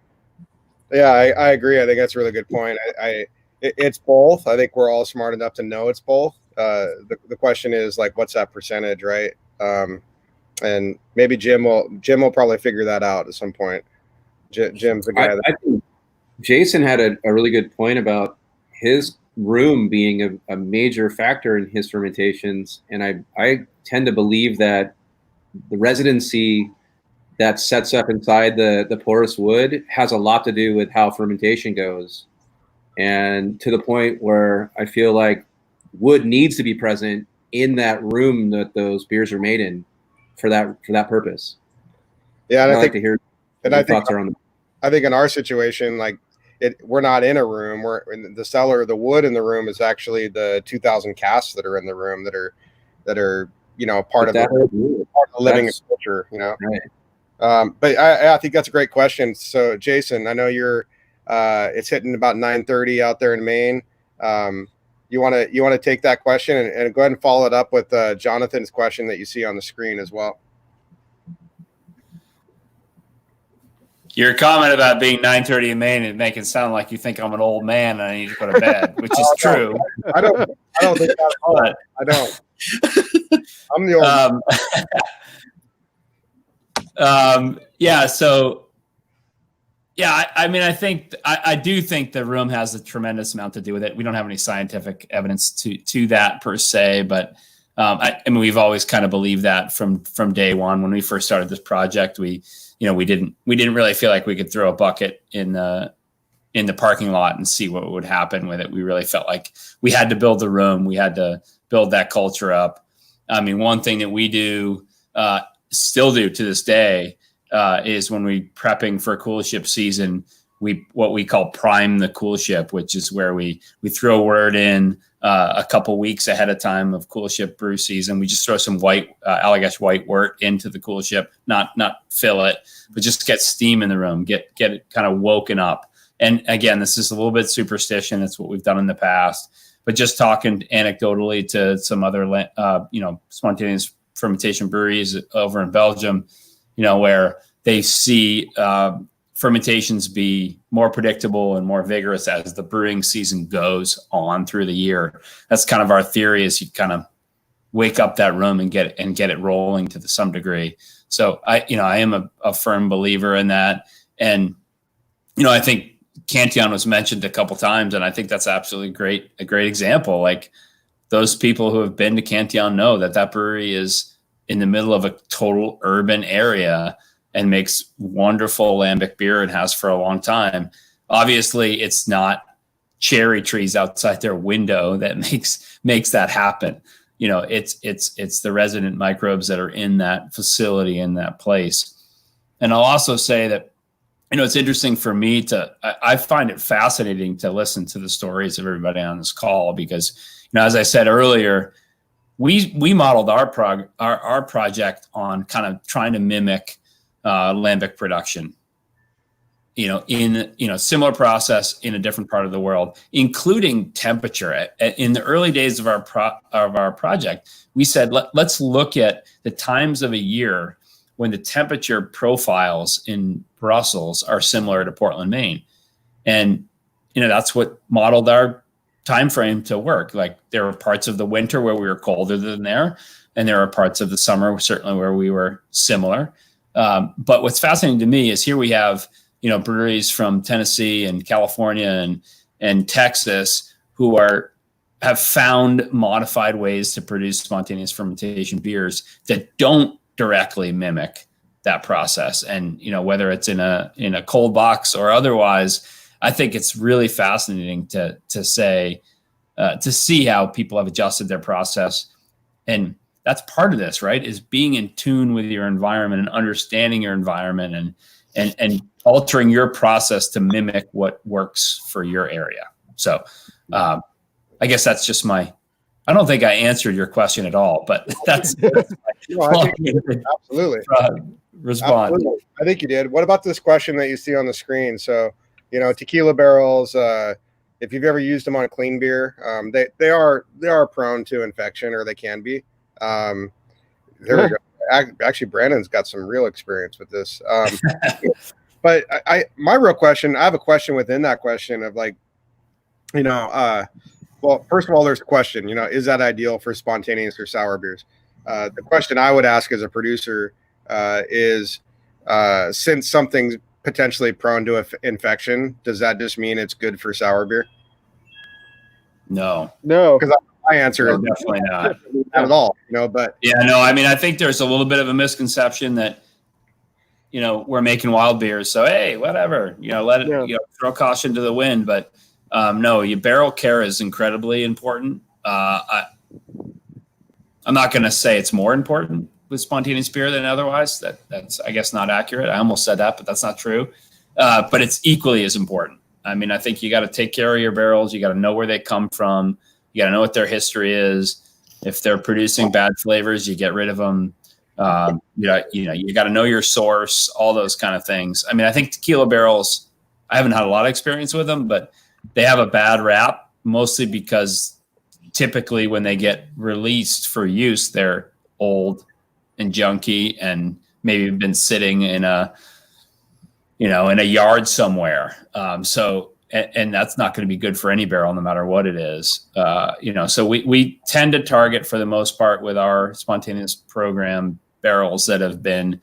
Yeah, I agree. I think that's a really good point. It's both. I think we're all smart enough to know it's both. The question is like, what's that percentage, right? And maybe Jim will probably figure that out at some point. Jim's the guy. I think Jason had a really good point about his room being a major factor in his fermentations, and I tend to believe that the residency that sets up inside the porous wood has a lot to do with how fermentation goes. And to the point where I feel like wood needs to be present in that room that those beers are made in for that purpose. Yeah, and I'd like to hear your thoughts around that. I think in our situation, like we're not in a room. We're in the cellar. The wood in the room is actually the 2,000 casks that are in the room that are part of the living culture. Right. But I think that's a great question. So Jason, I know it's hitting about 9:30 out there in Maine. You want to take that question and go ahead and follow it up with Jonathan's question that you see on the screen as well. Your comment about being 9:30 in Maine is making it sound like you think I'm an old man and I need to go to bed, which is true. I don't think that at all. I don't. I'm the old. Yeah. So. Yeah, I do think the room has a tremendous amount to do with it. We don't have any scientific evidence to that per se, but we've always kind of believed that from day one. When we first started this project, we didn't really feel like we could throw a bucket in the parking lot and see what would happen with it. We really felt like we had to build the room. We had to build that culture up. I mean, one thing that we do, still do to this day, is when we prepping for Coolship season, what we call prime the Coolship, which is where we throw word in a couple weeks ahead of time of Coolship brew season. We just throw some Allagash white wort into the Coolship, not fill it, but just get steam in the room, get it kind of woken up. And again, this is a little bit superstition. It's what we've done in the past, but just talking anecdotally to some other spontaneous fermentation breweries over in Belgium, where they see fermentations be more predictable and more vigorous as the brewing season goes on through the year. That's kind of our theory, is you kind of wake up that room and get it rolling to some degree. So I am a firm believer in that. And, I think Cantillon was mentioned a couple times, and I think that's absolutely a great example. Like, those people who have been to Cantillon know that brewery is in the middle of a total urban area and makes wonderful lambic beer and has for a long time. Obviously, it's not cherry trees outside their window that makes that happen. It's the resident microbes that are in that facility, in that place. And I'll also say that, it's interesting for me I find it fascinating to listen to the stories of everybody on this call, because, as I said earlier, we modeled our project on kind of trying to mimic lambic production, in similar process in a different part of the world, including temperature. In the early days of our project, we said let's look at the times of a year when the temperature profiles in Brussels are similar to Portland, Maine, and that's what modeled our time frame to work. Like, there were parts of the winter where we were colder than there, and there are parts of the summer certainly where we were similar. But what's fascinating to me is here we have breweries from Tennessee and California and Texas who are have found modified ways to produce spontaneous fermentation beers that don't directly mimic that process. And, you know, whether it's in a cold box or otherwise, I think it's really fascinating to see how people have adjusted their process. And that's part of this, right? Is being in tune with your environment and understanding your environment and altering your process to mimic what works for your area. So, I guess that's just I don't think I answered your question at all, but that's no, I think absolutely respond. Absolutely. I think you did. What about this question that you see on the screen? So, you know, tequila barrels, if you've ever used them on a clean beer, they are prone to infection, or they can be. There we go. Actually, Brandon's got some real experience with this. But my real question, I have a question within that question of, like, you know, well, first of all, there's a question, you know, is that ideal for spontaneous or sour beers? The question I would ask as a producer is, since something's potentially prone to infection, does that just mean it's good for sour beer? No, because my answer is definitely not at all. You know, but yeah, no. I mean, I think there's a little bit of a misconception that, you know, we're making wild beers, so hey, whatever, you know, let it, you know, throw caution to the wind. But no, your barrel care is incredibly important. I'm not going to say it's more important with spontaneous beer than otherwise. That's I guess not accurate. I almost said that, but that's not true. But it's equally as important. I mean, I think you got to take care of your barrels. You got to know where they come from. You got to know what their history is. If they're producing bad flavors, you get rid of them. You got to know your source, all those kind of things. I mean, I think tequila barrels, I haven't had a lot of experience with them, but they have a bad rap, mostly because typically when they get released for use, they're old and junky and maybe been sitting in a yard somewhere. And that's not going to be good for any barrel, no matter what it is. So we tend to target, for the most part, with our spontaneous program, barrels that have been,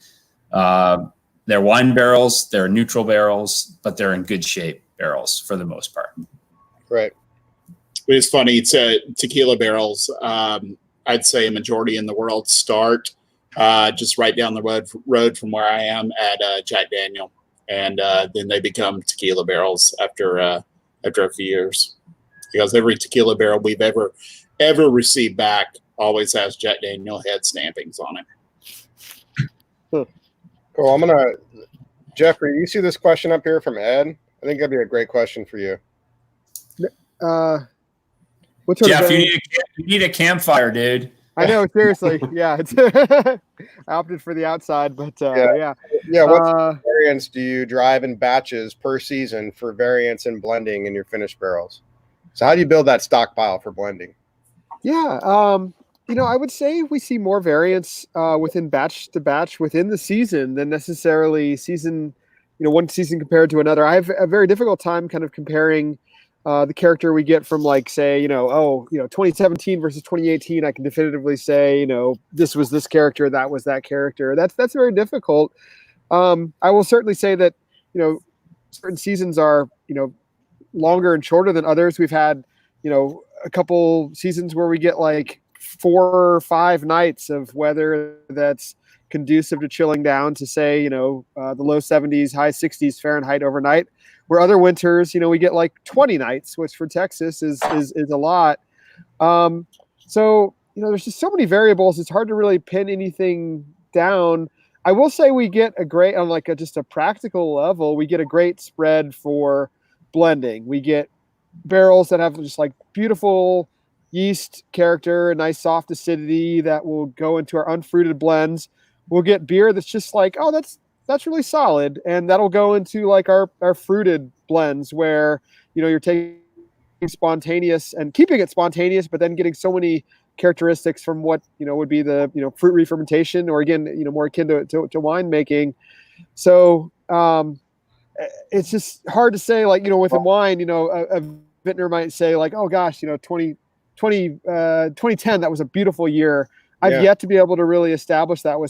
they're wine barrels, they're neutral barrels, but they're in good shape barrels for the most part. Right. It's funny. It's tequila barrels. I'd say a majority in the world start just right down the road from where I am at Jack Daniel, and then they become tequila barrels after a few years, because every tequila barrel we've ever received back always has Jack Daniel head stampings on it. Cool. Jeffrey, you see this question up here from Ed? I think that'd be a great question for you. What's sort Jeff, you need a campfire, dude. I know, seriously. Yeah, I opted for the outside, but yeah. What variants do you drive in batches per season for variants and blending in your finished barrels? So how do you build that stockpile for blending? Yeah, I would say we see more variants within batch to batch within the season than necessarily one season compared to another. I have a very difficult time kind of comparing the character we get from, like, say, 2017 versus 2018. I can definitively say, this was this character, that was that character. That's very difficult. I will certainly say that, certain seasons are, longer and shorter than others. We've had, a couple seasons where we get like 4 or 5 nights of weather that's conducive to chilling down to, say, the low 70s, high 60s Fahrenheit overnight. Where other winters, we get like 20 nights, which for Texas is a lot. So, there's just so many variables. It's hard to really pin anything down. I will say we get a great, on like just a practical level, we get a great spread for blending. We get barrels that have just like beautiful yeast character, a nice soft acidity that will go into our unfruited blends. We'll get beer that's just like, oh, that's really solid, and that'll go into like our fruited blends where you're taking spontaneous and keeping it spontaneous, but then getting so many characteristics from what would be the fruit re-fermentation, or again more akin to wine making. So it's just hard to say, like, within wine, a vintner might say like, oh gosh, 2010, that was a beautiful year. I've yet to be able to really establish that with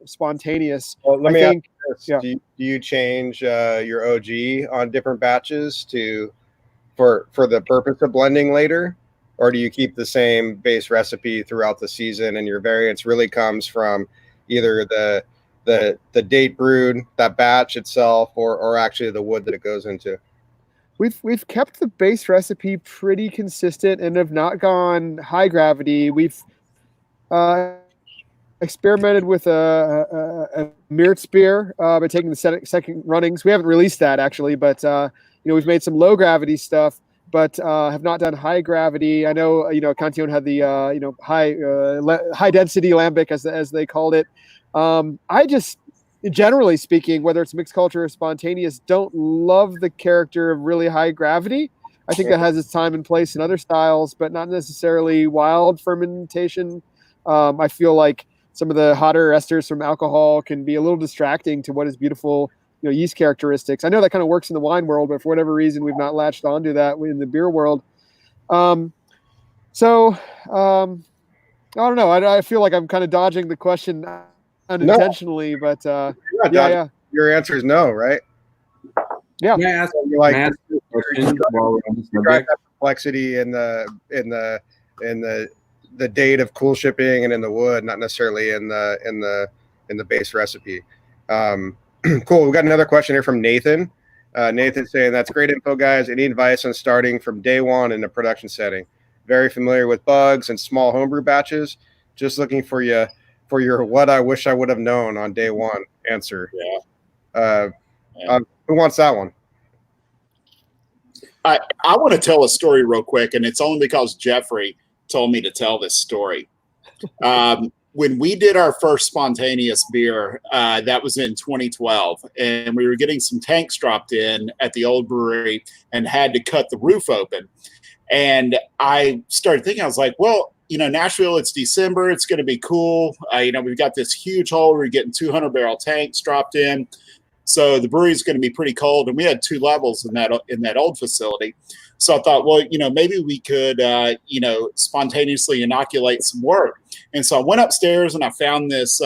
spontaneous. Well, let me ask you this. Yeah. Do you change your OG on different batches for the purpose of blending later? or do you keep the same base recipe throughout the season, and your variance really comes from either the date brewed, that batch itself, or actually the wood that it goes into? We've kept the base recipe pretty consistent and have not gone high gravity. We've experimented with a Mirtz beer by taking the second runnings. We haven't released that actually, but we've made some low gravity stuff, but have not done high gravity. I know Cantillon had the high density lambic as they called it. I just, generally speaking, whether it's mixed culture or spontaneous, don't love the character of really high gravity. I think that has its time and place in other styles, but not necessarily wild fermentation. I feel like some of the hotter esters from alcohol can be a little distracting to what is beautiful, yeast characteristics. I know that kind of works in the wine world, but for whatever reason, we've not latched onto that in the beer world. I don't know. I feel like I'm kind of dodging the question unintentionally, but yeah. Your answer is no, right? Yeah. You're like, drive that complexity in the date of cool shipping and in the wood, not necessarily in the base recipe. Cool. We got another question here from Nathan. Nathan's saying, that's great info, guys. Any advice on starting from day one in a production setting? Very familiar with bugs and small homebrew batches. Just looking for your what I wish I would have known on day one answer. Yeah. Who wants that one? I want to tell a story real quick, and it's only because Jeffrey told me to tell this story. When we did our first spontaneous beer, that was in 2012, and we were getting some tanks dropped in at the old brewery and had to cut the roof open. And I started thinking, I was like, well, Nashville, it's December. It's going to be cool. We've got this huge hole. We're getting 200-barrel tanks dropped in. So the brewery is going to be pretty cold. And we had 2 levels in that old facility. So I thought, well, maybe we could, spontaneously inoculate some work. And so I went upstairs and I found this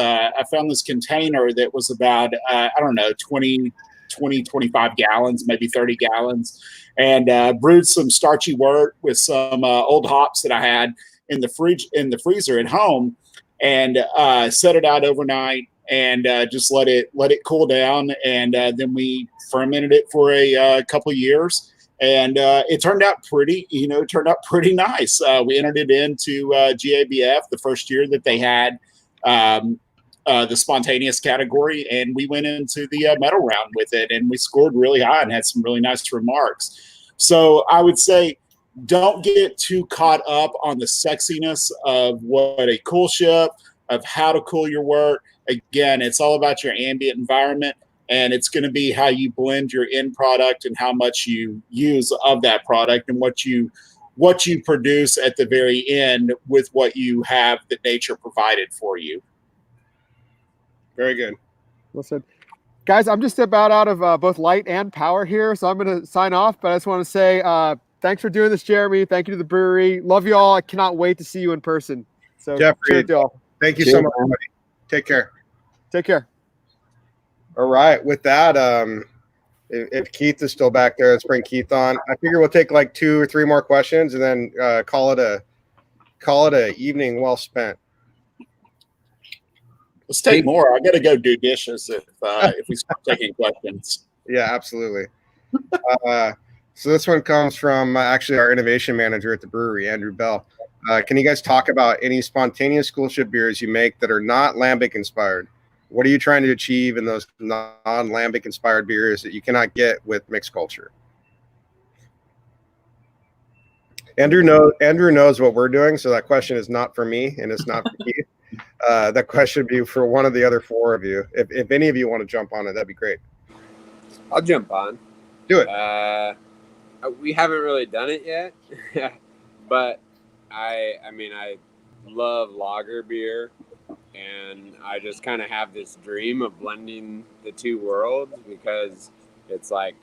container that was about, 25 gallons, maybe 30 gallons, and brewed some starchy wort with some old hops that I had in the freezer at home, and set it out overnight and just let it cool down. And then we fermented it for a couple of years. And it turned out pretty nice. We entered it into GABF the first year that they had the spontaneous category, and we went into the medal round with it, and we scored really high and had some really nice remarks. So I would say, don't get too caught up on the sexiness of what a coolship, of how to cool your wort. Again, it's all about your ambient environment. And it's going to be how you blend your end product and how much you use of that product and what you produce at the very end with what you have that nature provided for you. Very good. Listen, guys, I'm just about out of both light and power here, so I'm going to sign off. But I just want to say thanks for doing this, Jeremy. Thank you to the brewery. Love you all. I cannot wait to see you in person. So, Jeffrey, y'all. Thank you so much, buddy. Take care. Take care. All right. With that, if Keith is still back there, let's bring Keith on. I figure we'll take like 2 or 3 more questions and then call it a evening well spent. Let's take more. I got to go do dishes if we start taking questions. Yeah, absolutely. So this one comes from actually our innovation manager at the brewery, Andrew Bell. Can you guys talk about any spontaneous coolship beers you make that are not lambic inspired? What are you trying to achieve in those non-lambic inspired beers that you cannot get with mixed culture? Andrew knows what we're doing, so that question is not for me and it's not for Keith. That question would be for one of the other 4 of you. If any of you want to jump on it, that'd be great. I'll jump on. Do it. We haven't really done it yet, but I love lager beer. And I just kind of have this dream of blending the 2 worlds, because it's like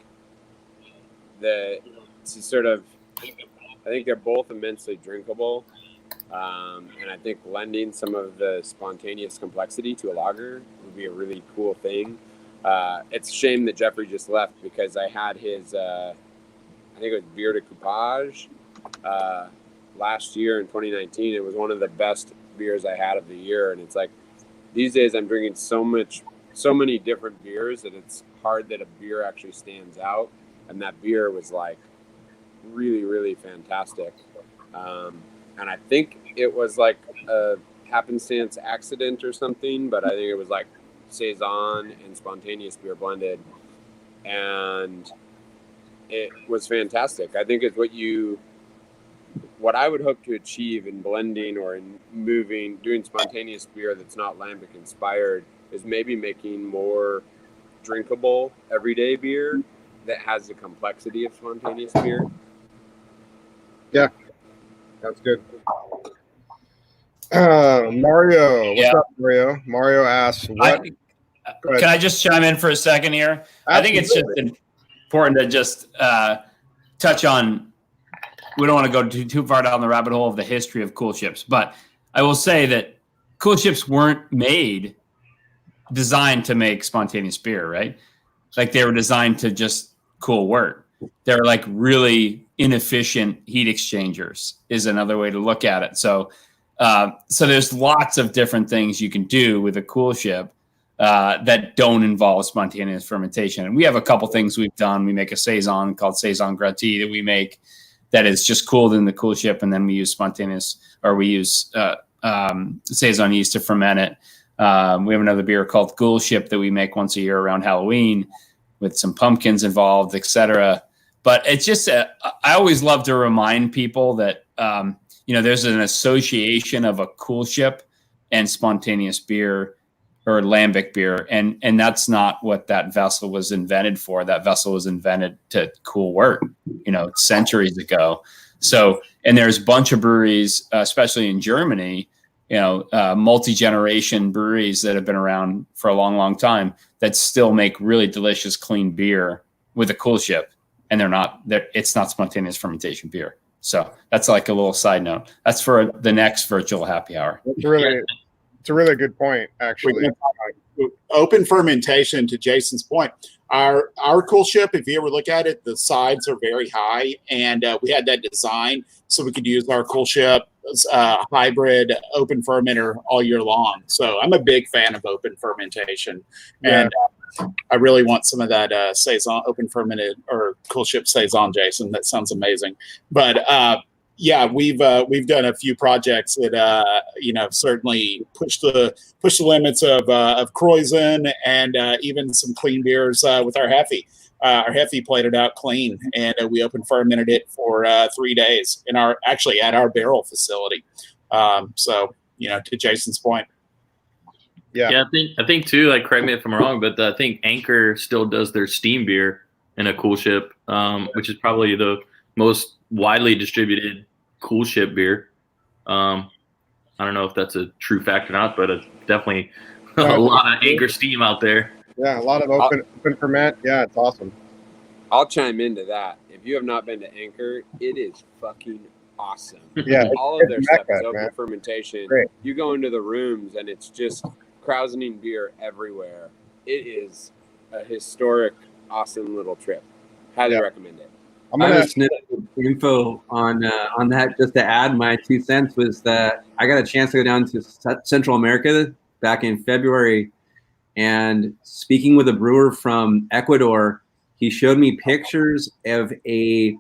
I think they're both immensely drinkable. And I think lending some of the spontaneous complexity to a lager would be a really cool thing. It's a shame that Jeffrey just left, because I had his, I think it was Beer de Coupage, last year in 2019, it was one of the best beers I had of the year. And it's like these days I'm drinking so many different beers that it's hard that a beer actually stands out. And that beer was like really, really fantastic. And I think it was like a happenstance accident or something, but I think it was like Saison and spontaneous beer blended. And it was fantastic. I think it's what I would hope to achieve in blending or in doing spontaneous beer that's not lambic inspired is maybe making more drinkable everyday beer that has the complexity of spontaneous beer. Yeah, that's good. Mario, what's up, Mario? Mario asks, "What?" Can I just chime in for a second here? Absolutely. I think it's just important to just touch on. We don't want to go too far down the rabbit hole of the history of Coolships, but I will say that Coolships weren't designed to make spontaneous beer, right? Like they were designed to just cool wort. They're like really inefficient heat exchangers is another way to look at it. So there's lots of different things you can do with a Coolship that don't involve spontaneous fermentation. And we have a couple things we've done. We make a Saison called Saison Gratis that we make that is just cooled in the Coolship, and then we use Saison yeast to ferment it. We have another beer called Coolship that we make once a year around Halloween with some pumpkins involved, etc. But it's just, I always love to remind people that, there's an association of a Coolship and spontaneous beer or lambic beer. And that's not what that vessel was invented for. That vessel was invented to cool wort, centuries ago. So, and there's a bunch of breweries, especially in Germany, multi-generation breweries that have been around for a long, long time that still make really delicious, clean beer with a Coolship. And it's not spontaneous fermentation beer. So that's like a little side note. That's for the next virtual happy hour. It's a really good point, actually. Open fermentation, to Jason's point. Our Coolship, if you ever look at it, the sides are very high, and we had that design so we could use our Coolship hybrid open fermenter all year long. So I'm a big fan of open fermentation, and I really want some of that Saison open fermented or Coolship Saison, Jason. That sounds amazing. But we've done a few projects that certainly push the limits of Kreuzen and even some clean beers with our Heffy. Our Heffy played it out clean, and we open fermented it for 3 days at our barrel facility. To Jason's point. Yeah, I think too. Like, correct me if I'm wrong, but I think Anchor still does their steam beer in a Coolship, which is probably the most widely distributed Coolship beer. I don't know if that's a true fact or not, but it's definitely a lot of Anchor steam out there. Yeah, a lot of open ferment. Yeah, it's awesome. I'll chime into that. If you have not been to Anchor, it is fucking awesome. Yeah, all of their stuff is open man. fermentation. Great. You go into the rooms and it's just Krausening beer everywhere. It is a historic, awesome little trip. Highly recommend it. I'm gonna snip info on that. Just to add my 2 cents was that I got a chance to go down to Central America back in February, and speaking with a brewer from Ecuador, he showed me pictures of it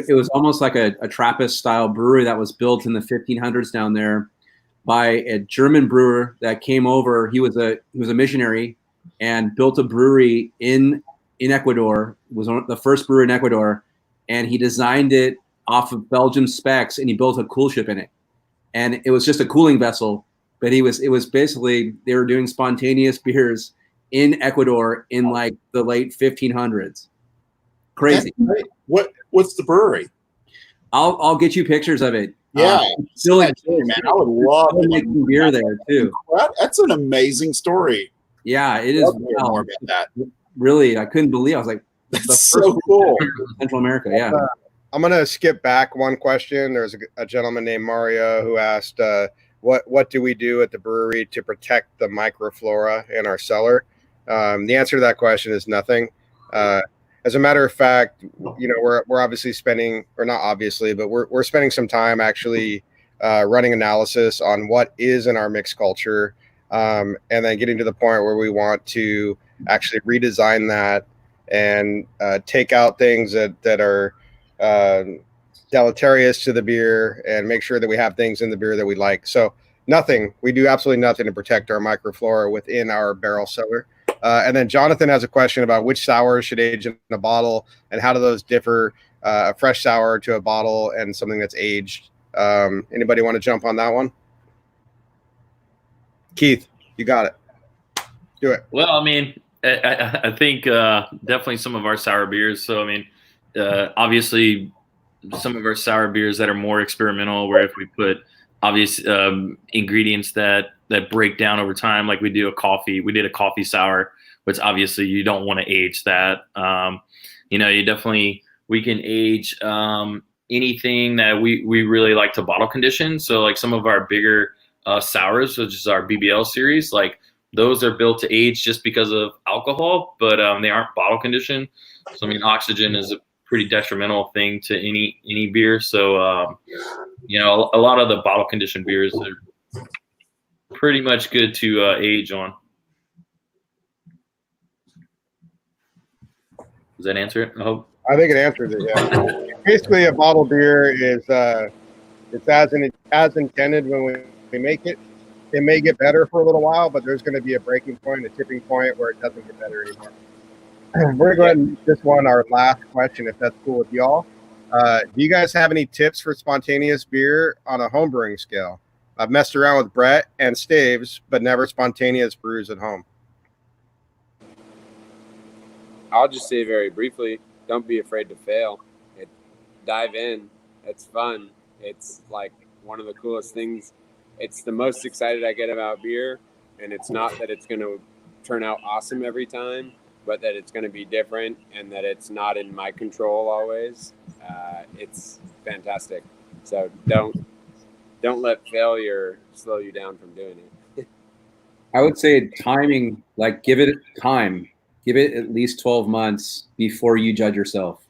was almost like a Trappist style brewery that was built in the 1500s down there by a German brewer that came over. He was a missionary and built a brewery in Ecuador. Was the first brewery in Ecuador, and he designed it off of Belgium specs, and he built a Coolship in it. And it was just a cooling vessel, but it was basically, they were doing spontaneous beers in Ecuador in like the late 1500s. Crazy. What's the brewery? I'll get you pictures of it. Yeah, still man. I would love to make beer there too. That's an amazing story. Yeah, it is. More about that. Really, I couldn't believe. I was like, that's so cool. Central America, yeah. I'm gonna skip back one question. There's a gentleman named Mario who asked, "What do we do at the brewery to protect the microflora in our cellar?" The answer to that question is nothing. as a matter of fact, you know, we're obviously spending, or not obviously, but we're spending some time actually running analysis on what is in our mixed culture, and then getting to the point where we want to actually redesign that and take out things that are deleterious to the beer, and make sure that we have things in the beer that we like. So we do absolutely nothing to protect our microflora within our barrel cellar. And then Jonathan has a question about which sours should age in a bottle, and how do those differ, a fresh sour to a bottle and something that's aged. Anybody want to jump on that one? Keith, you got it. Do it. Well, I mean, I think definitely some of our sour beers. So, I mean, obviously some of our sour beers that are more experimental, where if we put obvious ingredients that break down over time, like we did a coffee sour, which obviously you don't want to age that. You know, we can age anything that we really like to bottle condition. So like some of our bigger sours, which is our BBL series, like those are built to age just because of alcohol, but they aren't bottle conditioned. So I mean, oxygen is a pretty detrimental thing to any beer. So you know, a lot of the bottle conditioned beers are pretty much good to age on. Does that answer it? I hope. I think it answers it. Yeah. Basically, a bottle beer is it's as intended when we make it. It may get better for a little while, but there's going to be a breaking point, a tipping point where it doesn't get better anymore. We're going to go ahead and make this one our last question, if that's cool with y'all. Do you guys have any tips for spontaneous beer on a home brewing scale? I've messed around with Brett and Staves, but never spontaneous brews at home. I'll just say very briefly, don't be afraid to fail. Dive in. It's fun. It's like one of the coolest things. It's the most excited I get about beer, and it's not that it's going to turn out awesome every time, but that it's going to be different and that it's not in my control always. It's fantastic. So don't let failure slow you down from doing it. I would say timing, like give it time. Give it at least 12 months before you judge yourself.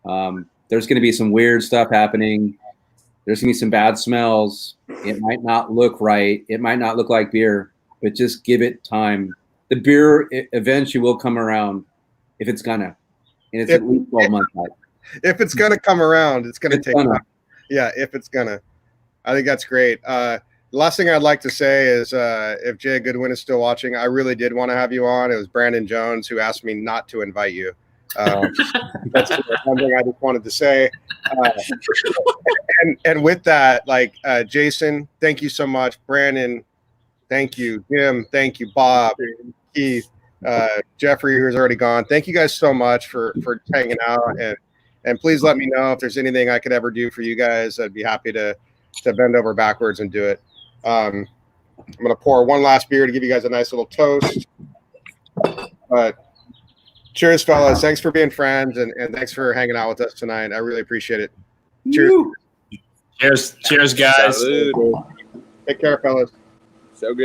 There's going to be some weird stuff happening. There's going to be some bad smells. It might not look right. It might not look like beer, but just give it time. The beer eventually will come around if it's gonna. And it's at least 12 months out. If it's going to come around, it's going to take time. Yeah, if it's going to. I think that's great. The last thing I'd like to say is if Jay Goodwin is still watching, I really did want to have you on. It was Brandon Jones who asked me not to invite you. That's one thing I just wanted to say. And with that, like Jason, thank you so much. Brandon, thank you. Jim, thank you. Bob, Keith, Jeffrey, who's already gone. Thank you guys so much for hanging out, and please let me know if there's anything I could ever do for you guys. I'd be happy to bend over backwards and do it. I'm gonna pour one last beer to give you guys a nice little toast. But cheers, fellas. Thanks for being friends, and thanks for hanging out with us tonight. I really appreciate it. Cheers. Cheers, guys. Salud. Take care, fellas. So good.